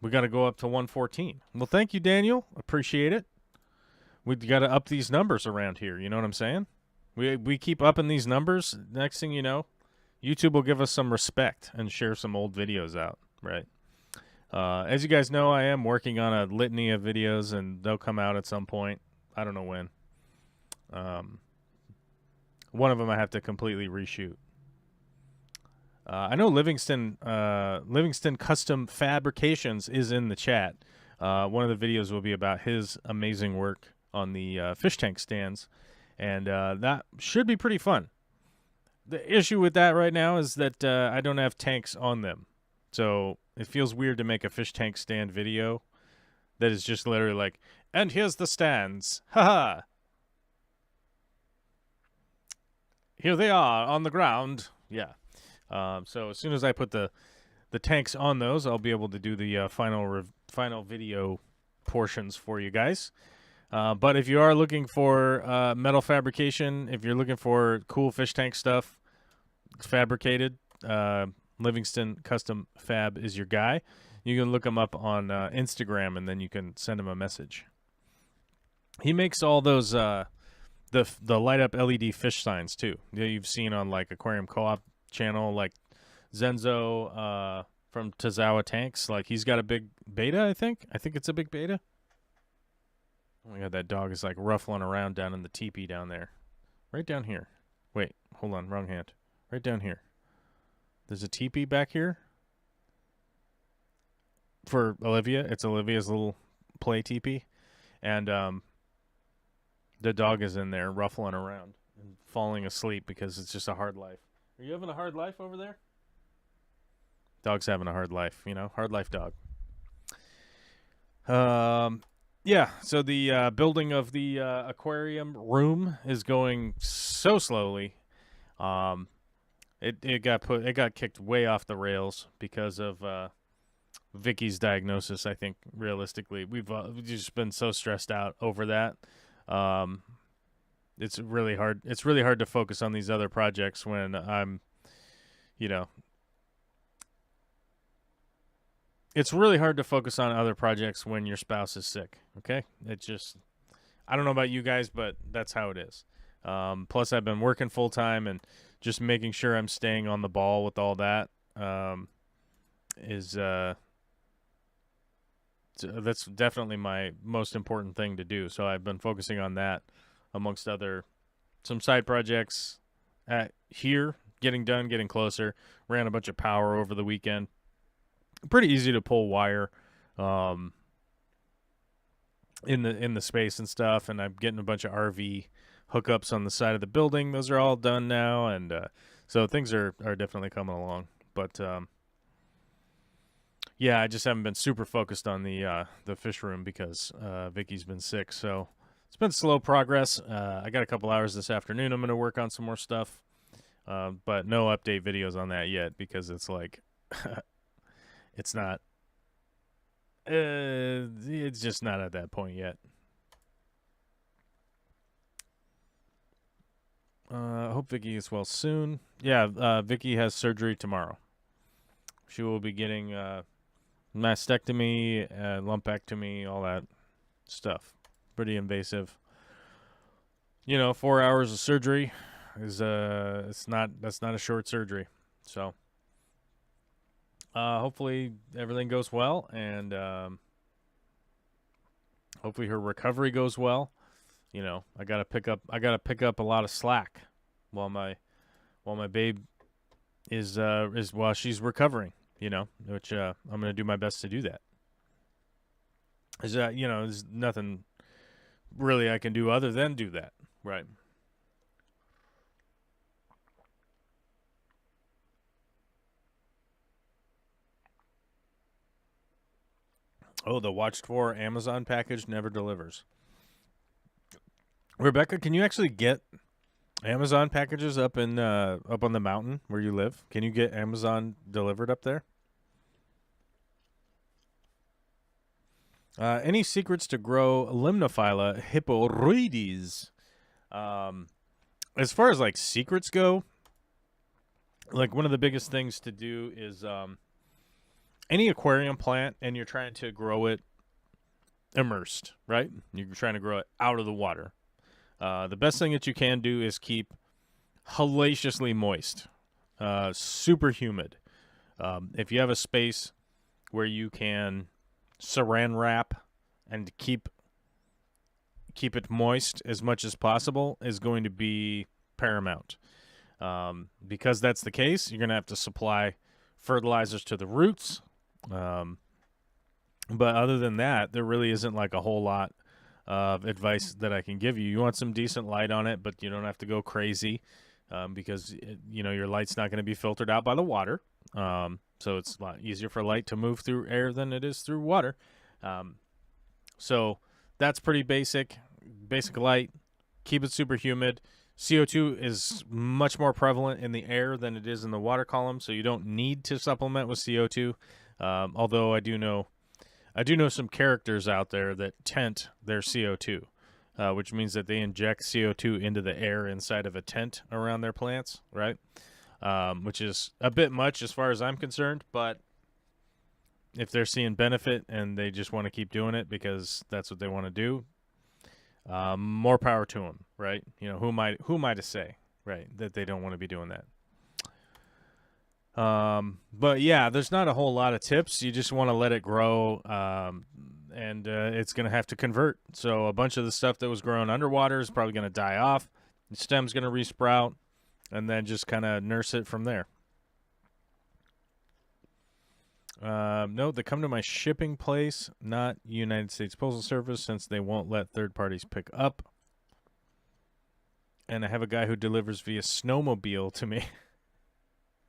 we got to go up to 114. Well, thank you, Daniel. Appreciate it. We got to up these numbers around here. You know what I'm saying? We keep upping these numbers. Next thing you know, YouTube will give us some respect and share some old videos out, right? As you guys know, I am working on a litany of videos, and they'll come out at some point. I don't know when. One of them I have to completely reshoot. I know Livingston Custom Fabrications is in the chat. One of the videos will be about his amazing work on the fish tank stands, and that should be pretty fun. The issue with that right now is that I don't have tanks on them, so it feels weird to make a fish tank stand video that is just literally like, and here's the stands, haha. Here they are on the ground. Yeah. So as soon as I put the tanks on those, I'll be able to do the final video portions for you guys. But if you are looking for metal fabrication, if you're looking for cool fish tank stuff fabricated, Livingston Custom Fab is your guy. You can look him up on Instagram, and then you can send him a message. He makes all those the light up LED fish signs too. You've seen on like Aquarium Co-op channel, like Zenzo from Tazawa Tanks. Like he's got a big beta. I think it's a big beta. Oh my God, that dog is like ruffling around down in the teepee down there. Right down here. Wait, hold on, wrong hand. Right down here. There's a teepee back here. For Olivia, it's Olivia's little play teepee. And the dog is in there ruffling around and falling asleep because it's just a hard life. Are you having a hard life over there? Dog's having a hard life, you know? Hard life dog. Yeah, so the building of the aquarium room is going so slowly. It got kicked way off the rails because of Vicky's diagnosis. I think realistically, we've just been so stressed out over that. It's really hard. It's really hard to focus on these other projects when I'm, you know. It's really hard to focus on other projects when your spouse is sick, okay? It just, I don't know about you guys, but that's how it is. Plus, I've been working full-time, and just making sure I'm staying on the ball with all that that's definitely my most important thing to do. So I've been focusing on that amongst some side projects here, getting done, getting closer. Ran a bunch of power over the weekend. Pretty easy to pull wire in the space and stuff, and I'm getting a bunch of RV hookups on the side of the building. Those are all done now, and so things are definitely coming along. But yeah, I just haven't been super focused on the fish room because Vicky's been sick. So it's been slow progress. I got a couple hours this afternoon. I'm going to work on some more stuff, but no update videos on that yet because it's like it's not. It's just not at that point yet. I hope Vicky is well soon. Yeah, Vicky has surgery tomorrow. She will be getting mastectomy, lumpectomy, all that stuff. Pretty invasive. 4 hours of surgery is that's not a short surgery. So hopefully everything goes well, and hopefully her recovery goes well. You know, I gotta pick up a lot of slack while my babe is while she's recovering. You know, which I'm gonna do my best to do that. Is that, you know, there's nothing really I can do other than do that, right? Oh, the watched for Amazon package never delivers. Rebecca, can you actually get Amazon packages up on the mountain where you live? Can you get Amazon delivered up there? Any secrets to grow Limnophylla hipporoides? As far as like secrets go, like one of the biggest things to do is any aquarium plant, and you're trying to grow it immersed, right? You're trying to grow it out of the water. The best thing that you can do is keep hellaciously moist, super humid. If you have a space where you can saran wrap and keep it moist as much as possible, is going to be paramount. Because that's the case, you're going to have to supply fertilizers to the roots. But other than that, there really isn't like a whole lot of advice that I can give you. You want some decent light on it, but you don't have to go crazy, because your light's not going to be filtered out by the water. So it's a lot easier for light to move through air than it is through water. So that's pretty basic light. Keep it super humid. CO2 is much more prevalent in the air than it is in the water column, so you don't need to supplement with CO2. Although I do know some characters out there that tent their CO2, which means that they inject CO2 into the air inside of a tent around their plants, right? Which is a bit much as far as I'm concerned, but if they're seeing benefit and they just want to keep doing it because that's what they want to do, more power to them, right? You know, who am I to say, right, that they don't want to be doing that? But yeah, there's not a whole lot of tips. You just want to let it grow, and it's going to have to convert. So a bunch of the stuff that was grown underwater is probably going to die off. The stem's going to resprout, and then just kind of nurse it from there. No, they come to my shipping place, not United States Postal Service, since they won't let third parties pick up. And I have a guy who delivers via snowmobile to me.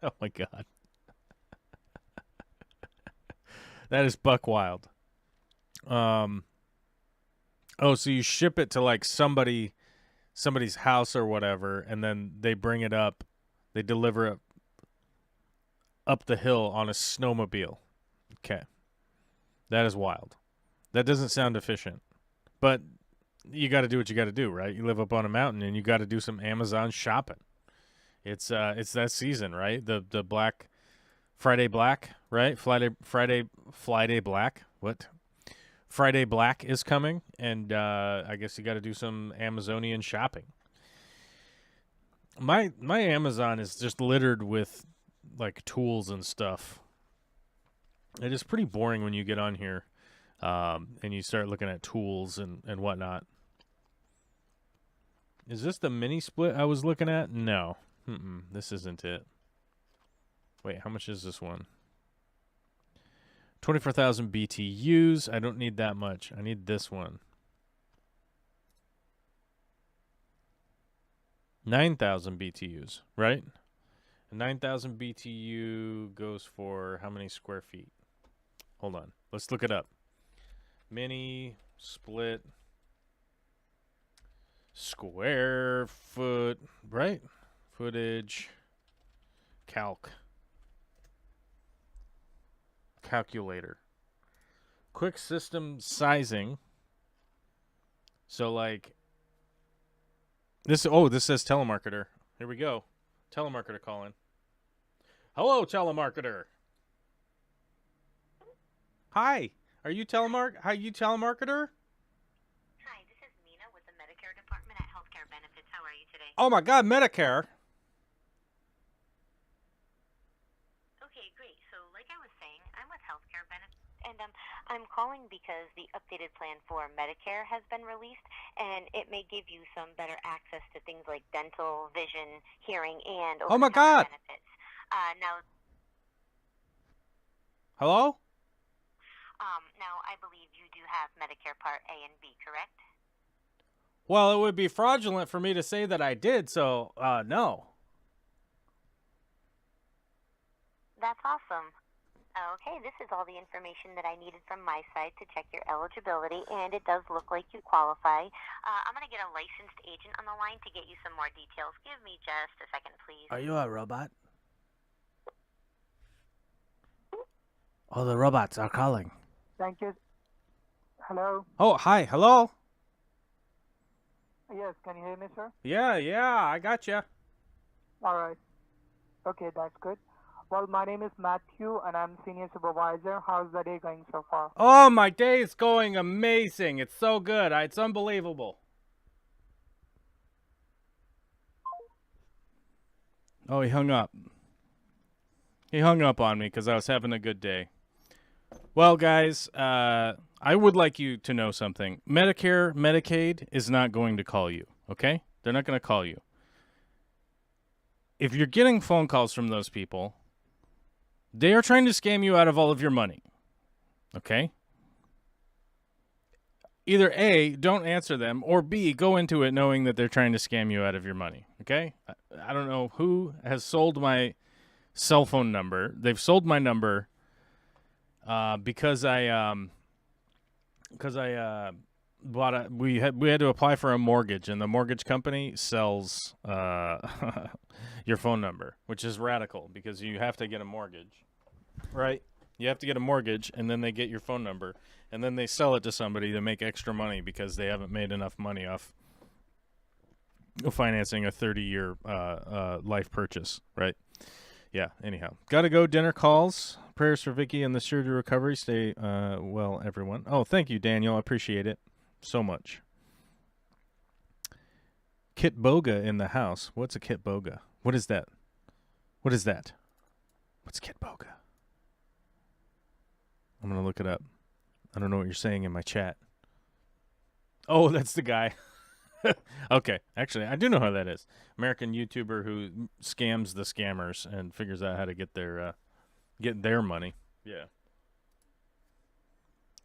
Oh my god. That is buck wild. Oh, so you ship it to like somebody's house or whatever, and then they bring it up. They deliver it up the hill on a snowmobile. Okay. That is wild. That doesn't sound efficient. But you got to do what you got to do, right? You live up on a mountain and you got to do some Amazon shopping. It's that season, right? The Black Friday Black, right? Friday Black. What? Friday Black is coming, and I guess you got to do some Amazonian shopping. My Amazon is just littered with like tools and stuff. It is pretty boring when you get on here, and you start looking at tools and whatnot. Is this the mini split I was looking at? No. This isn't it. Wait, how much is this one? 24,000 BTUs. I don't need that much. I need this one. 9,000 BTUs, right? 9,000 BTU goes for how many square feet? Hold on. Let's look it up. Mini split square foot, right? Footage calculator. Quick system sizing. So like this says telemarketer. Here we go. Telemarketer calling. Hello, telemarketer. Hi. Are you telemarketer? Hi, this is Nina with the Medicare Department at Healthcare Benefits. How are you today? Oh my God, Medicare. Okay, great. So, like I was saying, I'm with healthcare benefits, and I'm calling because the updated plan for Medicare has been released, and it may give you some better access to things like dental, vision, hearing, and Oh my over-the-counter God. benefits. Now, Hello? now I believe you do have Medicare Part A and B, correct? Well, it would be fraudulent for me to say that I did, so no. That's awesome. Okay, this is all the information that I needed from my side to check your eligibility, and it does look like you qualify. I'm going to get a licensed agent on the line to get you some more details. Give me just a second, please. Are you a robot? Oh, the robots are calling. Thank you. Hello. Oh, hi. Hello? Yes, can you hear me, sir? Yeah, I got you. All right. Okay, that's good. Well, my name is Matthew, and I'm senior supervisor. How's the day going so far? Oh, my day is going amazing. It's so good. It's unbelievable. Oh, he hung up. He hung up on me because I was having a good day. Well, guys, I would like you to know something. Medicare, Medicaid is not going to call you, okay? They're not going to call you. If you're getting phone calls from those people, they are trying to scam you out of all of your money, okay? Either A, don't answer them, or B, go into it knowing that they're trying to scam you out of your money, okay? I don't know who has sold my cell phone number. They've sold my number because I we had to apply for a mortgage, and the mortgage company sells your phone number, which is radical because you have to get a mortgage, right? You have to get a mortgage, and then they get your phone number, and then they sell it to somebody to make extra money because they haven't made enough money off financing a 30-year life purchase, right? Yeah, anyhow. Gotta go. Dinner calls. Prayers for Vicky and the surgery recovery. Stay well, everyone. Oh, thank you, Daniel. I appreciate it so much. Kit Boga in the house. What's a Kit Boga? What is that? What is that? What's Kit Boga? I'm going to look it up. I don't know what you're saying in my chat. Oh, that's the guy. Okay. Actually, I do know who that is. American YouTuber who scams the scammers and figures out how to get their money. Yeah.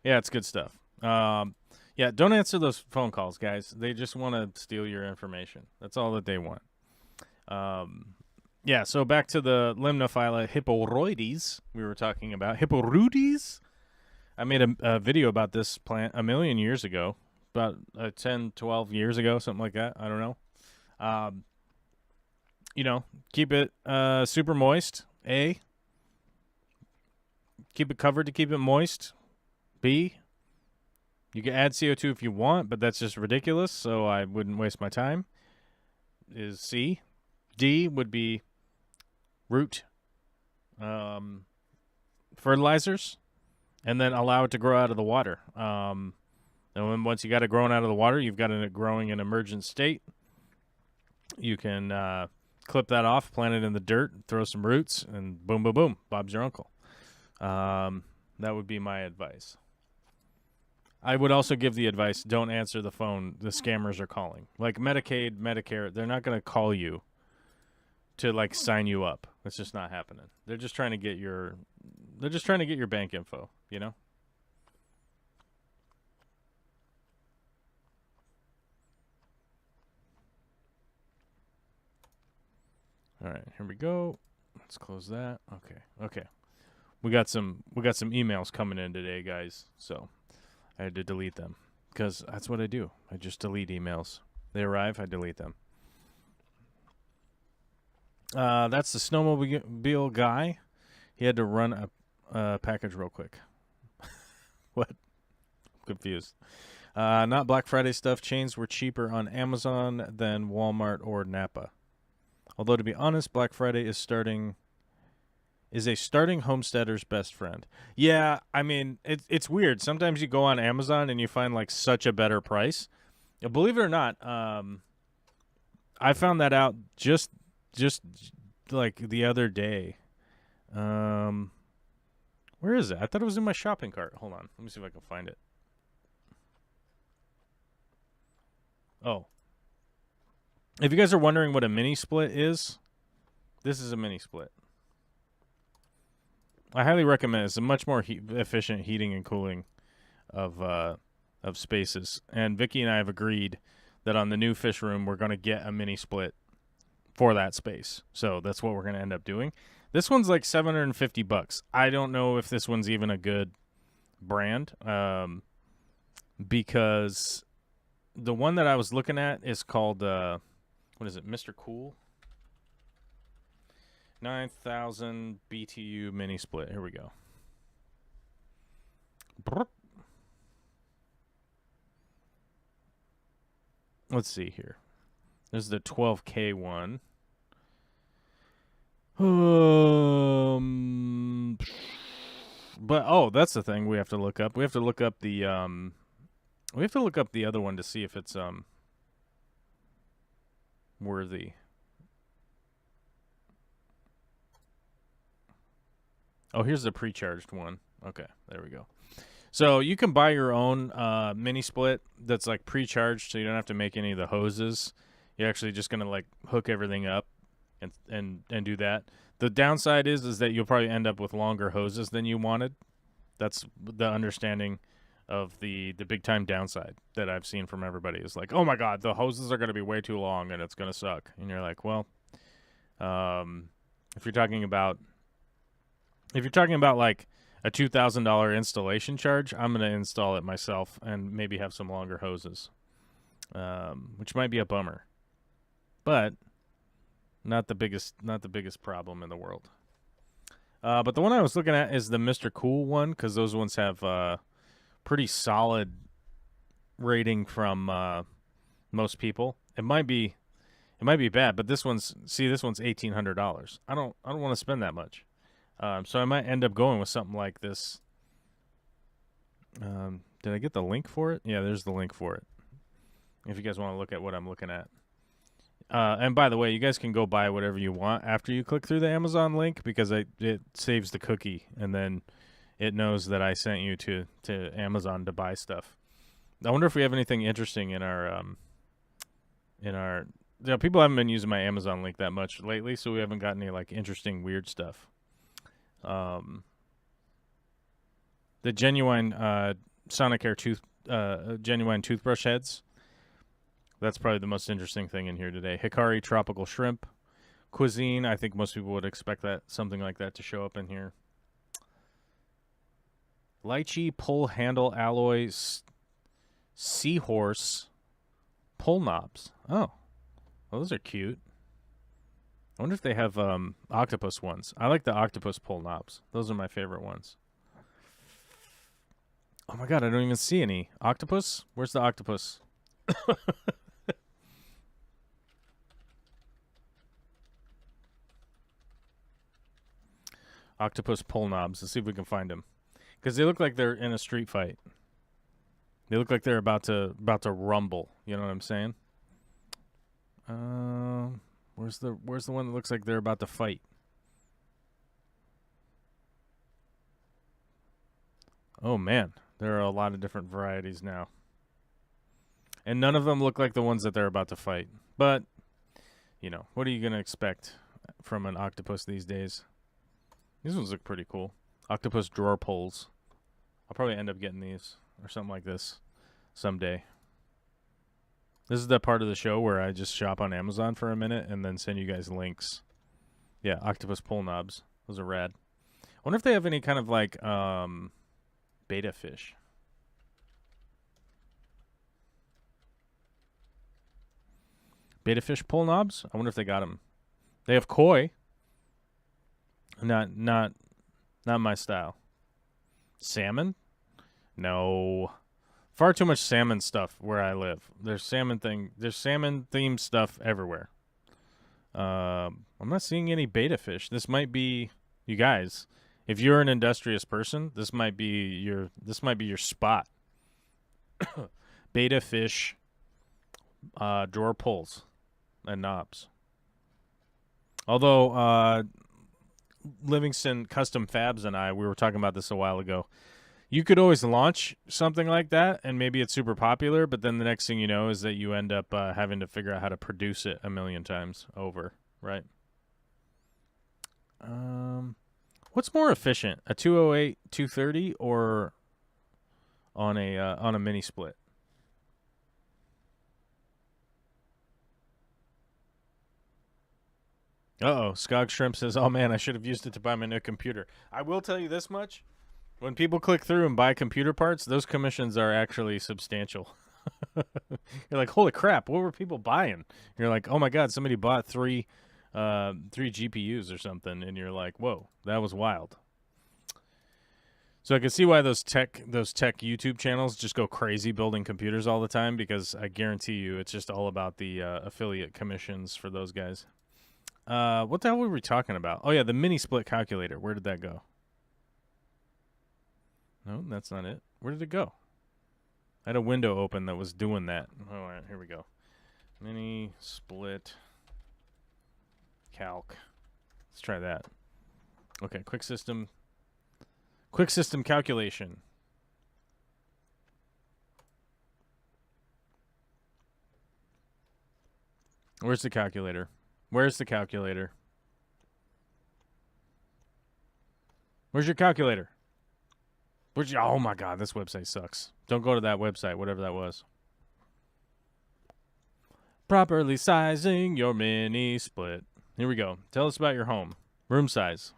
Yeah, it's good stuff. Yeah, don't answer those phone calls, guys. They just want to steal your information. That's all that they want. Yeah, so back to the limnophylla hipporoides we were talking about. Hipporoides? I made a video about this plant a million years ago, about 10, 12 years ago, something like that. I don't know. You know, keep it super moist, A. Keep it covered to keep it moist, B. You can add CO2 if you want, but that's just ridiculous, so I wouldn't waste my time, is C. D would be root fertilizers, and then allow it to grow out of the water. And when, once you got it growing out of the water, you've got it growing in emergent state. You can clip that off, plant it in the dirt, throw some roots, and boom, boom, boom, Bob's your uncle. That would be my advice. I would also give the advice, don't answer the phone. The scammers are calling. Like Medicaid, Medicare, they're not going to call you to like sign you up. It's just not happening. They're just trying to get your bank info, you know? All right, here we go. Let's close that. Okay. We got some emails coming in today, guys. So I had to delete them because that's what I do. I just delete emails. They arrive, I delete them. That's the snowmobile guy. He had to run a package real quick. What? I'm confused. Not Black Friday stuff. Chains were cheaper on Amazon than Walmart or Napa. Although, to be honest, Black Friday is a starting homesteader's best friend. Yeah, I mean, it's weird. Sometimes you go on Amazon and you find like such a better price. Believe it or not, I found that out just like the other day Where is it? I thought it was in my shopping cart. Hold on. Let me see if I can find it. Oh. If you guys are wondering what a mini split is, this is a mini split. I highly recommend it. It's a much more efficient heating and cooling of spaces. And Vicky and I have agreed that on the new fish room, we're going to get a mini split for that space. So that's what we're going to end up doing. This one's like $750. I don't know if this one's even a good brand, because the one that I was looking at is called, what is it, Mr. Cool? 9,000 BTU mini split. Here we go. Let's see here. This is the 12K one. But that's the thing we have to look up. We have to look up the other one to see if it's worthy. Oh, here's the pre-charged one. Okay, there we go. So you can buy your own mini split that's like pre-charged, so you don't have to make any of the hoses. You're actually just gonna like hook everything up and do that. The downside is that you'll probably end up with longer hoses than you wanted. That's the understanding of the big time downside that I've seen from everybody is like, oh my god, the hoses are gonna be way too long and it's gonna suck. And you're like, well, if you're talking about like a $2,000 installation charge, I'm going to install it myself and maybe have some longer hoses, which might be a bummer, but not the biggest problem in the world. But the one I was looking at is the Mr. Cool one, because those ones have pretty solid rating from most people. It might be bad, but this one's $1,800. I don't want to spend that much. So I might end up going with something like this. Did I get the link for it? Yeah, there's the link for it. If you guys want to look at what I'm looking at. And by the way, you guys can go buy whatever you want after you click through the Amazon link, because it saves the cookie, and then it knows that I sent you to Amazon to buy stuff. I wonder if we have anything interesting in our people haven't been using my Amazon link that much lately, so we haven't got any like interesting weird stuff. The genuine Sonicare genuine toothbrush heads. That's probably the most interesting thing in here today. Hikari tropical shrimp cuisine. I think most people would expect something like that to show up in here. Lychee pull handle alloy seahorse pull knobs. Oh, well, those are cute. I wonder if they have octopus ones. I like the octopus pull knobs. Those are my favorite ones. Oh my god, I don't even see any. Octopus? Where's the octopus? Octopus pull knobs. Let's see if we can find them. Because they look like they're in a street fight. They look like they're about to rumble. You know what I'm saying? Where's the one that looks like they're about to fight? Oh man, there are a lot of different varieties now. And none of them look like the ones that they're about to fight. But, you know, what are you going to expect from an octopus these days? These ones look pretty cool. Octopus drawer pulls. I'll probably end up getting these or something like this someday. This is the part of the show where I just shop on Amazon for a minute and then send you guys links. Yeah, octopus pull knobs. Those are rad. I wonder if they have any kind of like beta fish. Beta fish pull knobs? I wonder if they got them. They have koi. Not my style. Salmon? No. Far too much salmon stuff where I live. There's salmon themed stuff everywhere. I'm not seeing any beta fish. This might be, you guys, if you're an industrious person, this might be your spot. Beta fish drawer pulls and knobs. Although Livingston Custom Fabs and I, we were talking about this a while ago. You could always launch something like that, and maybe it's super popular, but then the next thing you know is that you end up having to figure out how to produce it a million times over, right? What's more efficient, a 208 230 or on a mini split? Uh-oh, Skog Shrimp says, "Oh man, I should have used it to buy my new computer." I will tell you this much. When people click through and buy computer parts, those commissions are actually substantial. You're like, holy crap, what were people buying? You're like, oh my god, somebody bought three GPUs or something, and you're like, whoa, that was wild. So I can see why those tech YouTube channels just go crazy building computers all the time, because I guarantee you it's just all about the affiliate commissions for those guys. What the hell were we talking about? Oh yeah, the mini split calculator. Where did that go? No, that's not it. Where did it go? I had a window open that was doing that. All right, here we go. Mini split calc. Let's try that. Okay, quick system calculation. Where's the calculator? Where's the calculator? Where's your calculator? Oh my god, this website sucks. Don't go to that website, whatever that was. Properly sizing your mini split. Here we go. Tell us about your home. Room size.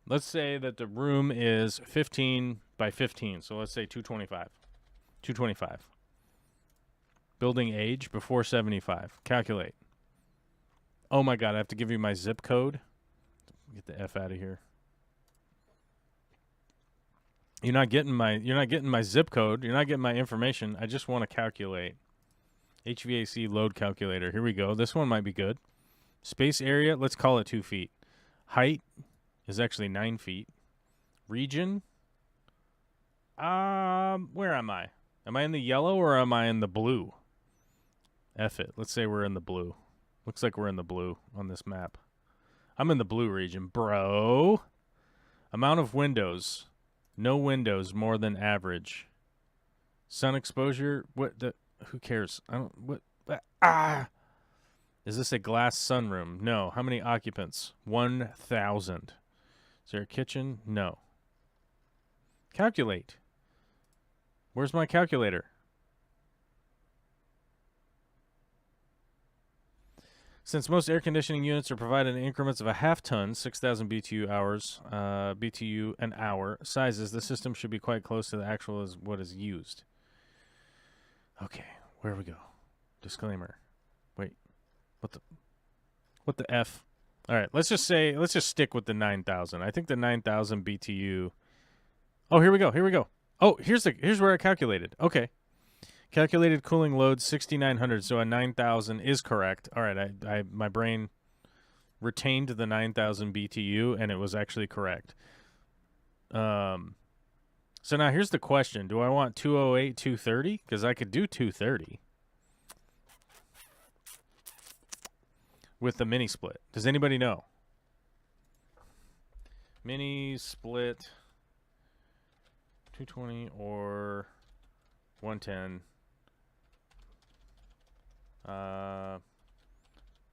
Let's say that the room is 15 by 15. So let's say 225. 225. Building age before 75. Calculate. Oh my god, I have to give you my zip code. Get the F out of here. You're not getting my zip code. You're not getting my information. I just want to calculate. HVAC load calculator. Here we go. This one might be good. Space area, let's call it 2 feet. Height is actually 9 feet. Region. Where am I? Am I in the yellow or am I in the blue? F it. Let's say we're in the blue. Looks like we're in the blue on this map. I'm in the blue region, bro. Amount of windows. No windows more than average. Sun exposure. Who cares? I don't. Is this a glass sunroom? No. How many occupants? 1,000. Is there a kitchen? No. Calculate. Where's my calculator? Since most air conditioning units are provided in increments of a half ton, 6,000 BTU an hour sizes, the system should be quite close to the actual as what is used. Okay, where we go? Disclaimer. Wait, what the F? All right, let's just stick with the 9,000. I think the 9,000 BTU. Oh, here we go. Oh, here's where I calculated. Okay. Calculated cooling load 6,900, so a 9,000 is correct. All right, my brain retained the 9,000 BTU, and it was actually correct. So now here's the question. Do I want 208, 230? Because I could do 230 with the mini split. Does anybody know? Mini split 220 or 110.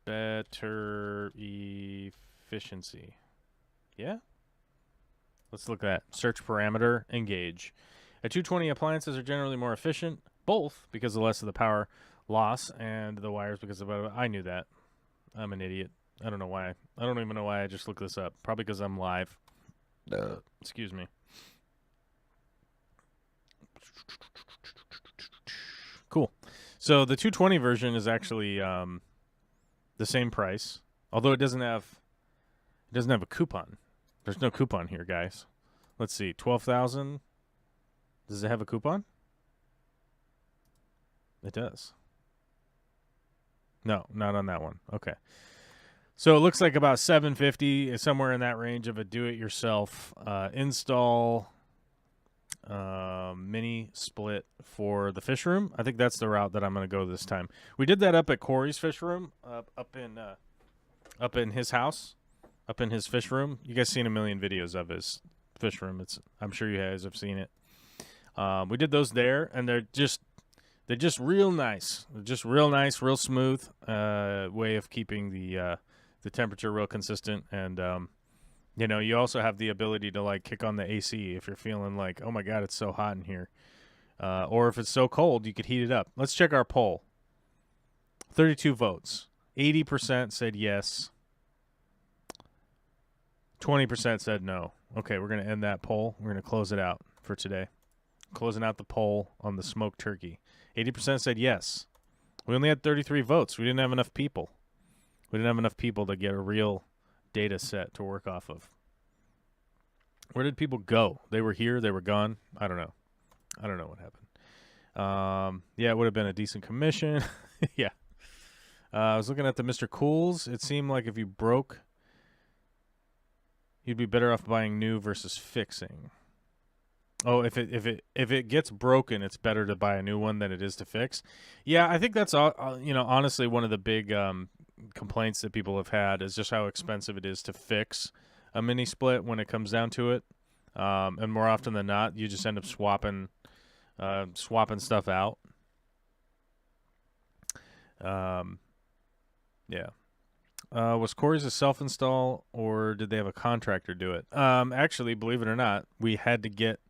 Better efficiency. Yeah? Let's look at that. Search parameter, engage. At 220, appliances are generally more efficient, both because of less of the power loss and the wires because of... I knew that. I'm an idiot. I don't know why. I don't even know why I just looked this up. Probably because I'm live. Excuse me. Cool. So the 220 version is actually the same price, although it doesn't have a coupon. There's no coupon here, guys. Let's see. 12,000. Does it have a coupon? It does. No, not on that one. Okay. So it looks like about $750, somewhere in that range of a do-it-yourself install mini split for the fish room. I think that's the route that I'm going to go this time. We did that up at Corey's fish room up in up in his house, up in his fish room. You guys seen a million videos of his fish room. I'm sure you guys have seen it. We did those there, and they're just real nice. They're just real nice, real smooth way of keeping the temperature real consistent. And you know, you also have the ability to like kick on the AC if you're feeling like, oh my god, it's so hot in here, or if it's so cold, you could heat it up. Let's check our poll. 32 votes. 80% said yes. 20% said no. Okay, we're going to end that poll. We're going to close it out for today. Closing out the poll on the smoked turkey. 80% said yes. We only had 33 votes. We didn't have enough people. We didn't have enough people to get a real data set to work off of. Where did people go? They were here. They were gone. I don't know. I don't know what happened. Yeah, it would have been a decent commission. Yeah. I was looking at the Mr. Cools. It seemed like if you broke, you'd be better off buying new versus fixing. Oh, if it gets broken, it's better to buy a new one than it is to fix. Yeah, I think that's you know, honestly one of the big complaints that people have had is just how expensive it is to fix a mini split when it comes down to it. And more often than not, you just end up swapping stuff out. Yeah. Was Corey's a self-install, or did they have a contractor do it? Actually, believe it or not, we had to get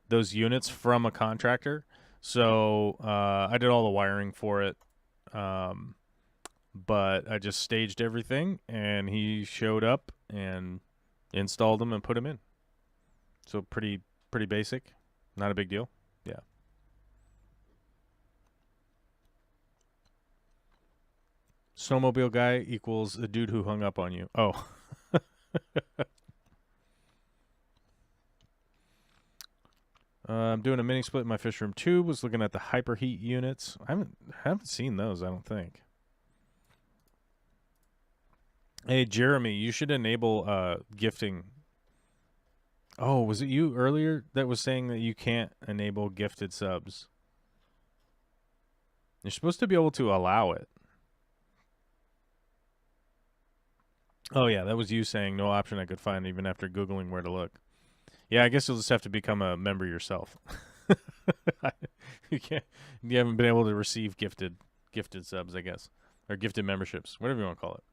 those units from a contractor. So I did all the wiring for it, but I just staged everything, and he showed up and installed them and put them in. So pretty basic, not a big deal. Yeah. Snowmobile guy equals a dude who hung up on you. Oh. I'm doing a mini split in my fish room too. Was looking at the hyperheat units. I haven't seen those, I don't think. Hey, Jeremy, you should enable gifting. Oh, was it you earlier that was saying that you can't enable gifted subs? You're supposed to be able to allow it. Oh, yeah, that was you saying no option I could find even after Googling where to look. Yeah, I guess you'll just have to become a member yourself. You haven't been able to receive gifted subs, I guess, or gifted memberships, whatever you want to call it.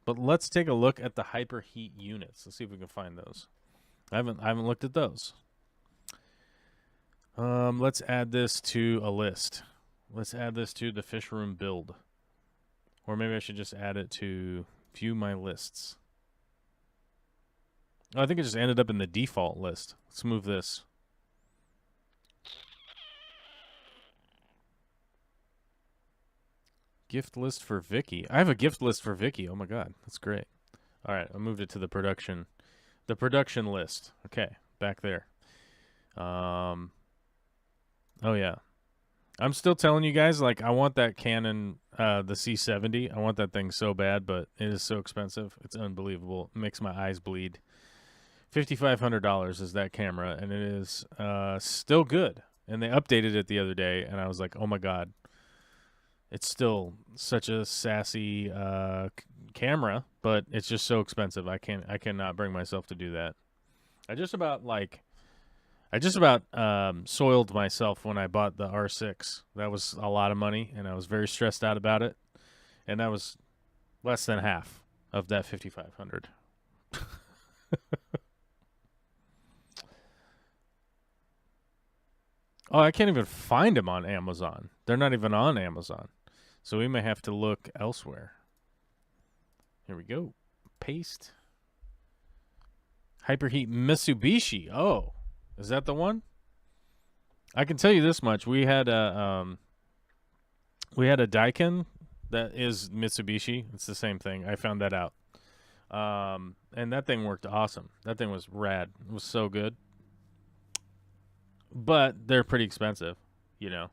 But let's take a look at the hyperheat units. Let's see if we can find those. I haven't looked at those. Let's add this to a list. Let's add this to the fish room build. Or maybe I should just add it to view my lists. Oh, I think it just ended up in the default list. Let's move this. Gift list for Vicky. I have a gift list for Vicky. Oh my god, that's great. All right, I moved it to the production list. Okay, back there. Oh yeah. I'm still telling you guys, like, I want that Canon, the C70. I want that thing so bad, but it is so expensive. It's unbelievable. It makes my eyes bleed. $5,500 is that camera, and it is still good. And they updated it the other day, and I was like, oh my god. It's still such a sassy camera, but it's just so expensive. I cannot bring myself to do that. I just about soiled myself when I bought the R6. That was a lot of money, and I was very stressed out about it. And that was less than half of that $5,500. Oh, I can't even find them on Amazon. They're not even on Amazon. So we may have to look elsewhere. Here we go. Paste. Hyperheat Mitsubishi. Oh, is that the one? I can tell you this much. We had a Daikin that is Mitsubishi. It's the same thing. I found that out. And that thing worked awesome. That thing was rad. It was so good. But they're pretty expensive, you know.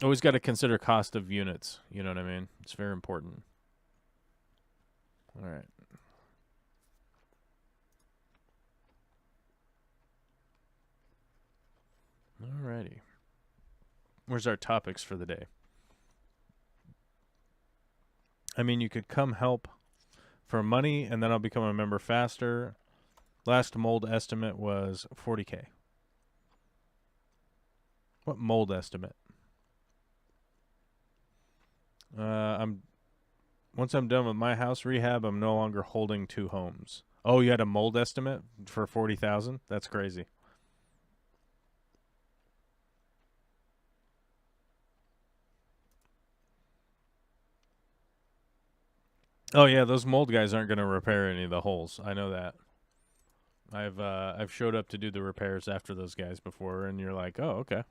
Always got to consider cost of units. You know what I mean? It's very important. All right. Alrighty. Where's our topics for the day? I mean, you could come help for money, and then I'll become a member faster. Last mold estimate was 40K. What mold estimate? Once I'm done with my house rehab, I'm no longer holding 2 homes. Oh, you had a mold estimate for 40,000? That's crazy. Oh yeah, those mold guys aren't going to repair any of the holes. I know that. I've showed up to do the repairs after those guys before, and you're like, oh, okay.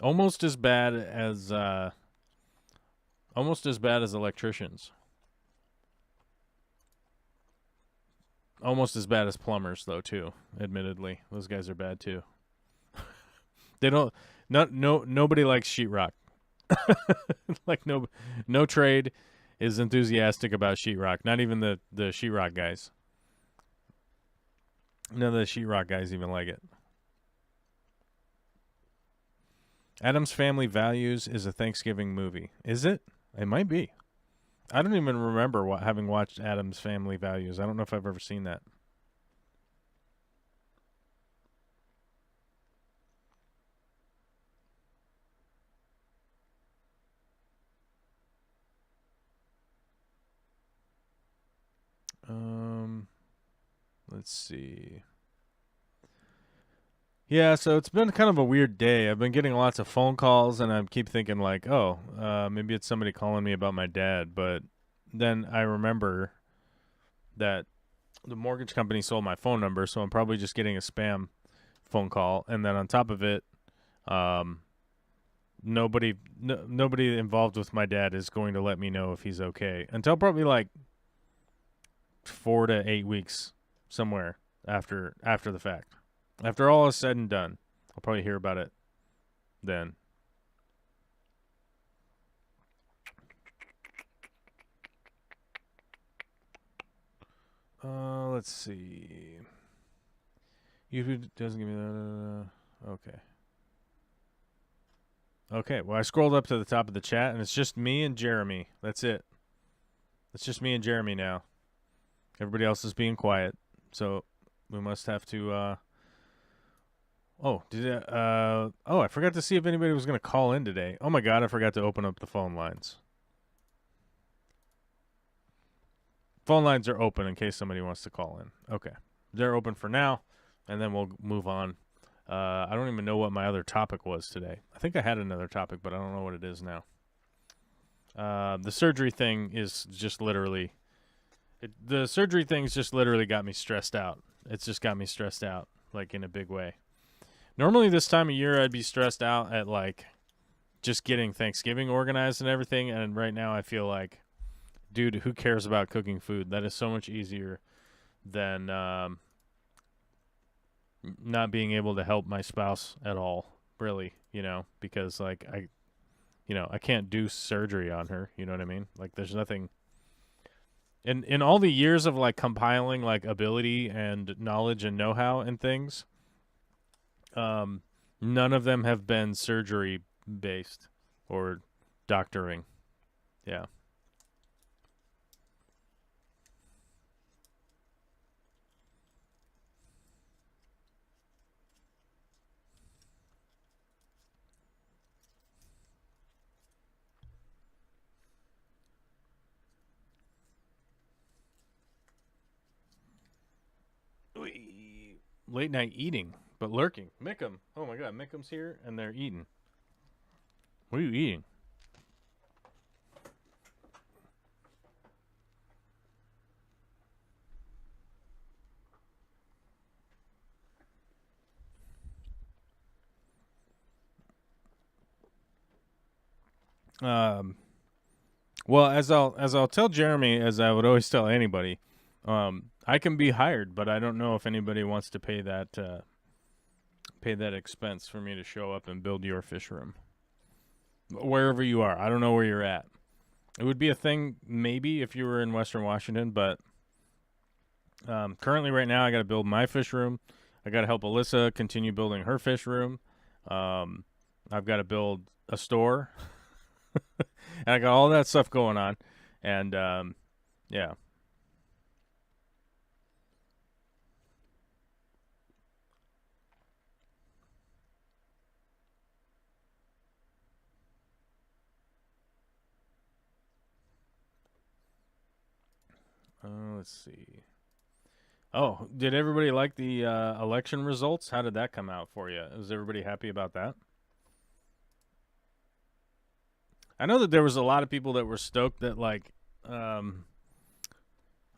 Almost as bad as electricians. Almost as bad as plumbers, though, too. Admittedly, those guys are bad too. They don't. Nobody likes sheetrock. Like no trade is enthusiastic about sheetrock. Not even the sheetrock guys. None of the sheetrock guys even like it. Addams Family Values is a Thanksgiving movie. Is it? It might be. I don't even remember having watched Addams Family Values. I don't know if I've ever seen that. Let's see. Yeah, so it's been kind of a weird day. I've been getting lots of phone calls, and I keep thinking like, oh, maybe it's somebody calling me about my dad. But then I remember that the mortgage company sold my phone number, so I'm probably just getting a spam phone call. And then on top of it, nobody involved with my dad is going to let me know if he's okay until probably like 4 to 8 weeks somewhere after the fact. After all is said and done, I'll probably hear about it then. Let's see. YouTube doesn't give me that. Okay. Okay, well, I scrolled up to the top of the chat, and it's just me and Jeremy. That's it. It's just me and Jeremy now. Everybody else is being quiet, so we must have to... I forgot to see if anybody was going to call in today. Oh, my God, I forgot to open up the phone lines. Phone lines are open in case somebody wants to call in. Okay. They're open for now, and then we'll move on. I don't even know what my other topic was today. I think I had another topic, but I don't know what it is now. The surgery thing is just literally... the surgery thing's just literally got me stressed out. It's just got me stressed out, like, in a big way. Normally this time of year I'd be stressed out at, like, just getting Thanksgiving organized and everything, and right now I feel like, dude, who cares about cooking food? That is so much easier than not being able to help my spouse at all, really, because, like, I can't do surgery on her, you know what I mean? Like, there's nothing... In all the years of, like, compiling, like, ability and knowledge and know-how and things... none of them have been surgery based or doctoring. Yeah. Late night eating. But lurking. Mickham. Oh my God. Mickham's here and they're eating. What are you eating? Well, as I'll tell Jeremy, as I would always tell anybody, I can be hired, but I don't know if anybody wants to pay that expense for me to show up and build your fish room. Wherever you are. I don't know where you're at. It would be a thing maybe if you were in Western Washington, but currently right now I got to build my fish room. I got to help Alyssa continue building her fish room. I've got to build a store, and I got all that stuff going on, and yeah. Let's see. Oh, did everybody like the election results? How did that come out for you? Was everybody happy about that? I know that there was a lot of people that were stoked that like a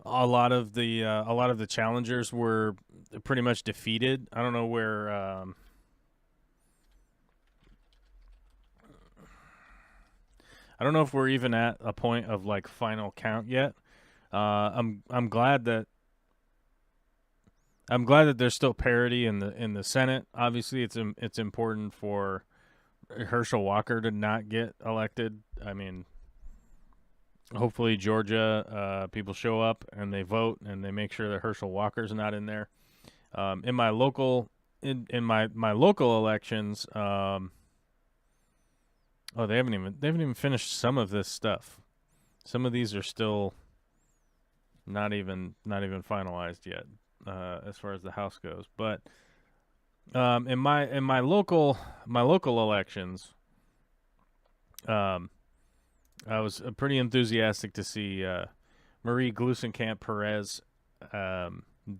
lot of the challengers were pretty much defeated. I don't know where I don't know if we're even at a point of like final count yet. I'm glad that there's still parity in the Senate. Obviously, it's important for Herschel Walker to not get elected. I mean, hopefully Georgia people show up and they vote and they make sure that Herschel Walker's not in there. In my local my local elections, oh, they haven't even finished some of this stuff. Some of these are still not even finalized yet, as far as the House goes. But in my local elections, I was pretty enthusiastic to see Marie Gluesenkamp Perez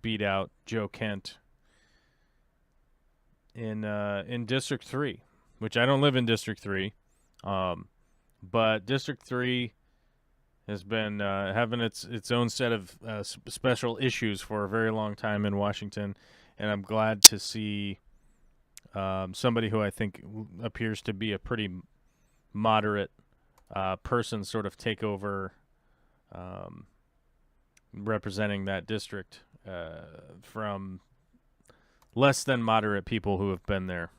beat out Joe Kent in District 3, which I don't live in District 3, but District 3 has been having its own set of special issues for a very long time in Washington, and I'm glad to see somebody who I think appears to be a pretty moderate person sort of take over representing that district from less than moderate people who have been there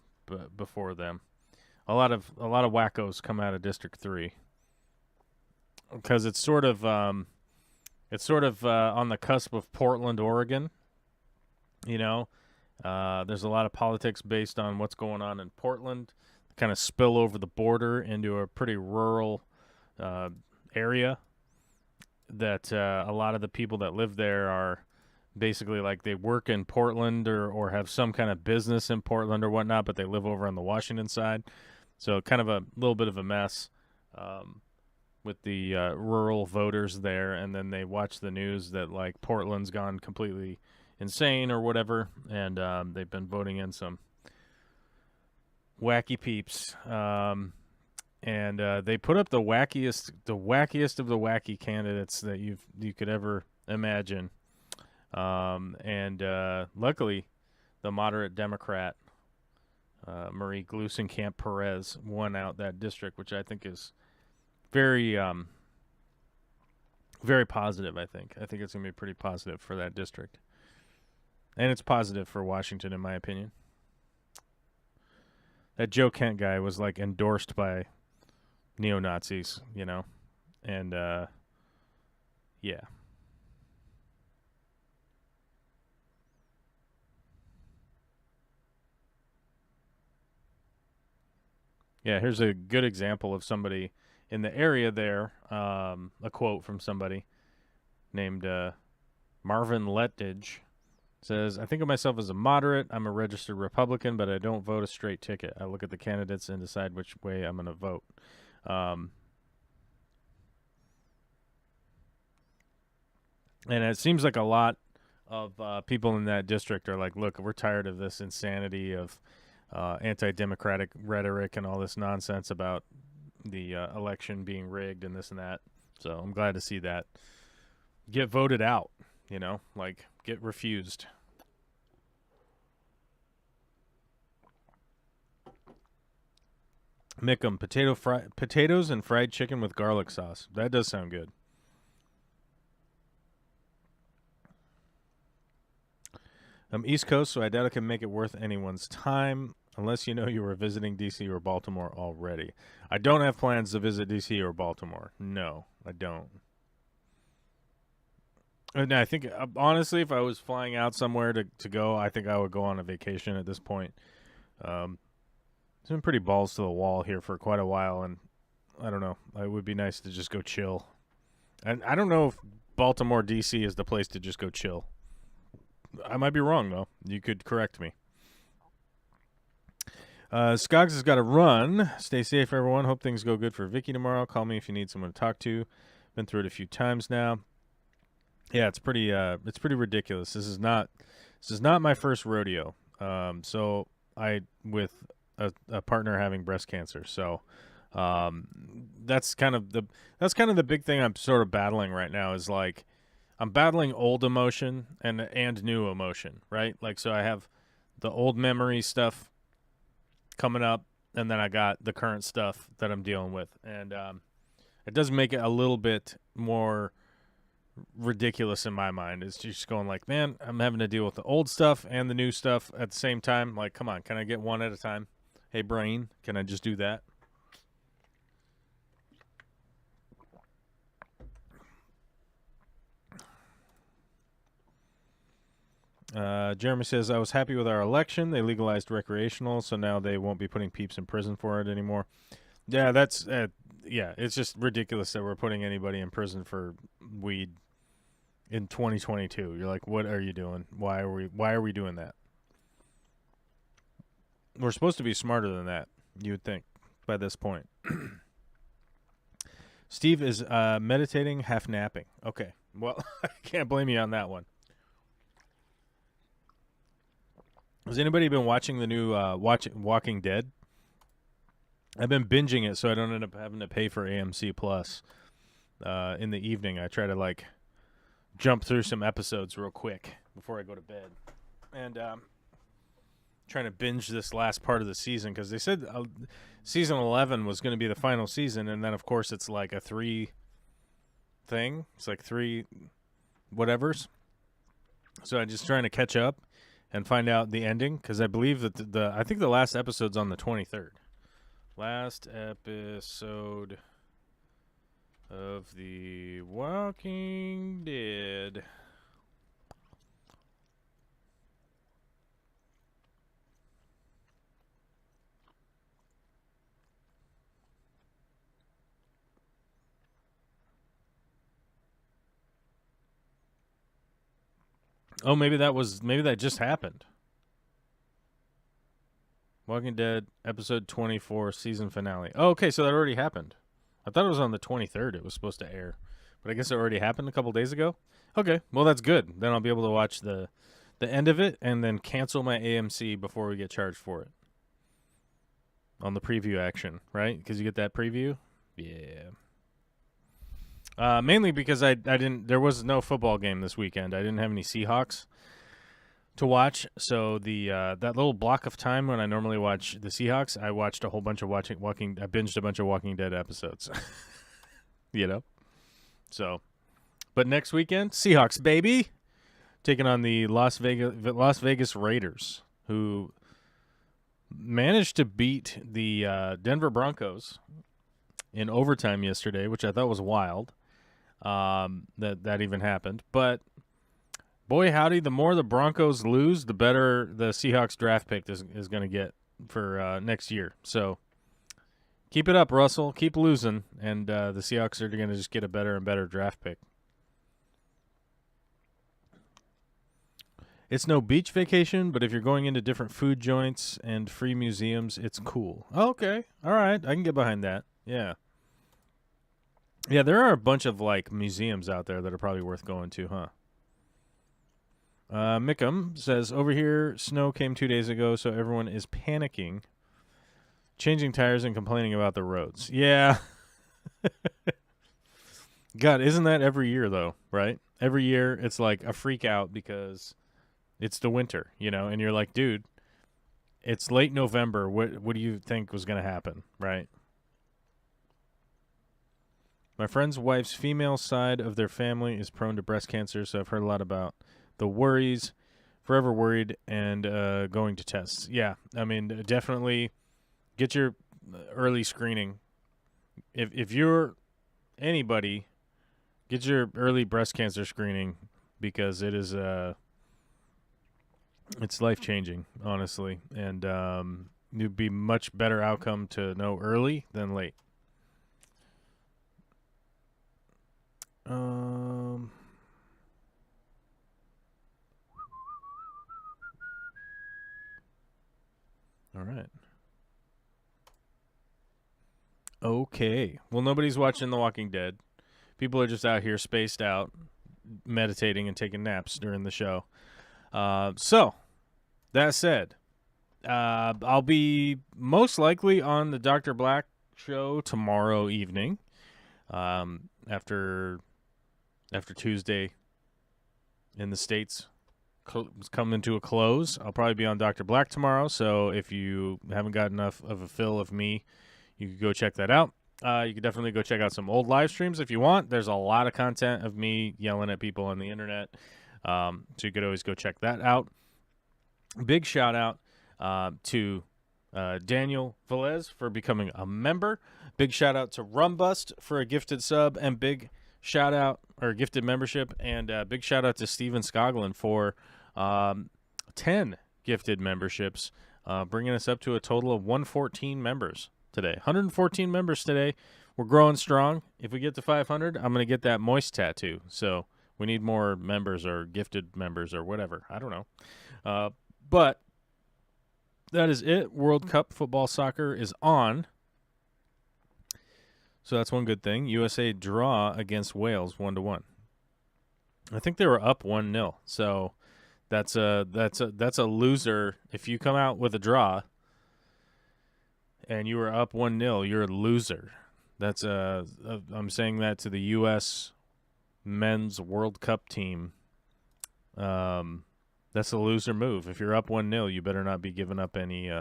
before them. A lot of wackos come out of District 3 because it's sort of on the cusp of Portland, Oregon. You know, there's a lot of politics based on what's going on in Portland, kind of spill over the border into a pretty rural area that a lot of the people that live there are basically like they work in Portland or have some kind of business in Portland or whatnot, but they live over on the Washington side. So kind of a little bit of a mess with the rural voters there, and then they watch the news that like Portland's gone completely insane or whatever, and they've been voting in some wacky peeps, and they put up the wackiest of the wacky candidates that you could ever imagine, and luckily the moderate Democrat Marie Gluesenkamp Perez won out that district, which I think is very very positive. I think it's going to be pretty positive for that district. And it's positive for Washington, in my opinion. That Joe Kent guy was, like, endorsed by neo-Nazis, you know? And, yeah. Yeah, here's a good example of somebody in the area there, a quote from somebody named Marvin Lettage. Says, I think of myself as a moderate. I'm a registered Republican, but I don't vote a straight ticket. I look at the candidates and decide which way I'm going to vote. And it seems like a lot of people in that district are like, look, we're tired of this insanity of anti-democratic rhetoric and all this nonsense about the election being rigged and this and that. So I'm glad to see that get voted out, you know, like get refused. Mickum, potatoes and fried chicken with garlic sauce. That does sound good. I'm East Coast, so I doubt I can make it worth anyone's time unless you know you were visiting D.C. or Baltimore already. I don't have plans to visit D.C. or Baltimore. No, I don't. And I think, honestly, if I was flying out somewhere to go, I think I would go on a vacation at this point. It's been pretty balls to the wall here for quite a while, and I don't know. It would be nice to just go chill. And I don't know if Baltimore, D.C. is the place to just go chill. I might be wrong, though. You could correct me. Skoggs has got to run. Stay safe, everyone. Hope things go good for Vicky tomorrow. Call me if you need someone to talk to. Been through it a few times now. Yeah, it's pretty ridiculous. This is not my first rodeo. So I with a partner having breast cancer. So that's kind of the big thing I'm sort of battling right now is like I'm battling old emotion and new emotion, right? Like, so I have the old memory stuff coming up, and then I got the current stuff that I'm dealing with, and it does make it a little bit more ridiculous in my mind. It's just going like, man, I'm having to deal with the old stuff and the new stuff at the same time. Like, come on, can I get one at a time? Hey, brain, can I just do that? Jeremy says, I was happy with our election. They legalized recreational, so now they won't be putting peeps in prison for it anymore. Yeah, that's it's just ridiculous that we're putting anybody in prison for weed in 2022. You're like, what are you doing? Why are we doing that? We're supposed to be smarter than that, you would think, by this point. Steve is meditating, half napping. Okay, well, I can't blame you on that one. Has anybody been watching the new Walking Dead? I've been binging it so I don't end up having to pay for AMC Plus. In the evening, I try to like jump through some episodes real quick before I go to bed, and trying to binge this last part of the season because they said season 11 was going to be the final season, and then of course it's like a 3 thing. It's like 3 whatevers. So I'm just trying to catch up and find out the ending because I believe that I think the last episode's on the 23rd. Last episode of The Walking Dead. Oh, maybe that just happened. Walking Dead, episode 24, season finale. Oh, okay, so that already happened. I thought it was on the 23rd it was supposed to air. But I guess it already happened a couple days ago? Okay, well, that's good. Then I'll be able to watch the end of it and then cancel my AMC before we get charged for it. On the preview action, right? Because you get that preview? Yeah. Mainly because there was no football game this weekend. I didn't have any Seahawks to watch, so that little block of time when I normally watch the Seahawks, I watched a whole bunch of I binged a bunch of Walking Dead episodes. You know? So, but next weekend, Seahawks, baby! Taking on the Las Vegas Raiders, who managed to beat the Denver Broncos in overtime yesterday, which I thought was wild. That even happened, but boy howdy, the more the Broncos lose, the better the Seahawks draft pick is going to get for next year. So keep it up, Russell. Keep losing, and the Seahawks are going to just get a better and better draft pick. It's no beach vacation, but if you're going into different food joints and free museums, it's cool. Okay, all right, I can get behind that. Yeah. Yeah, there are a bunch of like museums out there that are probably worth going to, huh? Mickham says, over here, snow came 2 days ago, so everyone is panicking, changing tires and complaining about the roads. Yeah. God, isn't that every year, though, right? Every year, it's like a freak out because it's the winter, you know? And you're like, dude, it's late November. What do you think was going to happen, right? My friend's wife's female side of their family is prone to breast cancer, so I've heard a lot about the worries, forever worried, and going to tests. Yeah, I mean, definitely get your early screening. If you're anybody, get your early breast cancer screening because it is it's life-changing, honestly. And it'd be much better outcome to know early than late. All right. Okay. Well, nobody's watching The Walking Dead. People are just out here spaced out, meditating and taking naps during the show. So, that said, I'll be most likely on the Dr. Black show tomorrow evening. After Tuesday in the States coming to a close, I'll probably be on Dr. Black tomorrow. So if you haven't got enough of a fill of me, you can go check that out. You can definitely go check out some old live streams if you want. There's a lot of content of me yelling at people on the internet. So you could always go check that out. Big shout out to Daniel Velez for becoming a member. Big shout out to Rumbust for a gifted sub, and big shout out or gifted membership, and big shout out to Steven Skoglund for 10 gifted memberships, bringing us up to a total of 114 members today. 114 members today. We're growing strong. If we get to 500, I'm going to get that moist tattoo. So we need more members or gifted members or whatever. I don't know. But that is it. World Cup football soccer is on. So that's one good thing. USA draw against Wales 1-1. I think they were up 1-0. So that's a loser. If you come out with a draw and you were up 1-0, you're a loser. That's I'm saying that to the U.S. men's World Cup team. That's a loser move. If you're up 1-0, you better not be giving up any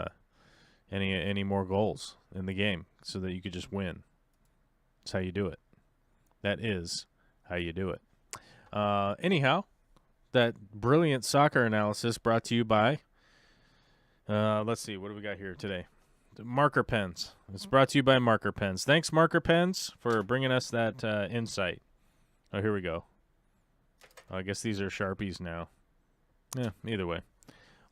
more goals in the game so that you could just win. That's how you do it. That is how you do it. Anyhow, that brilliant soccer analysis brought to you by, let's see, what do we got here today? Marker pens. It's brought to you by Marker Pens. Thanks, Marker Pens, for bringing us that insight. Oh, here we go. I guess these are Sharpies now. Yeah, either way.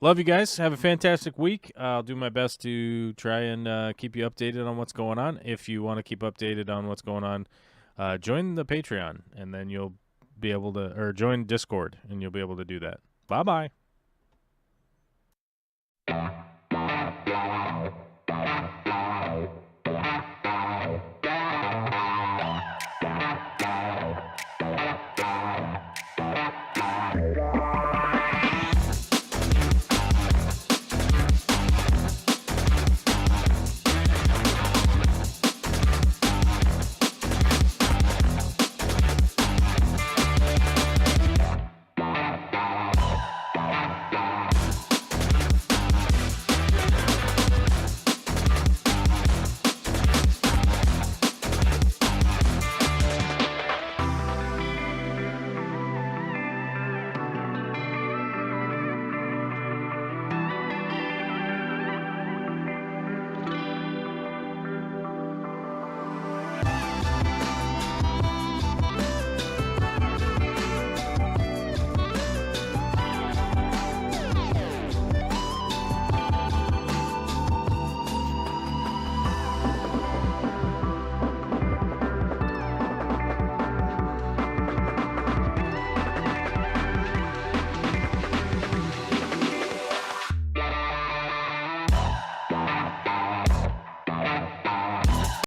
Love you guys. Have a fantastic week. I'll do my best to try and keep you updated on what's going on. If you want to keep updated on what's going on, join the Patreon, and then you'll be able to, or join Discord, and you'll be able to do that. Bye-bye.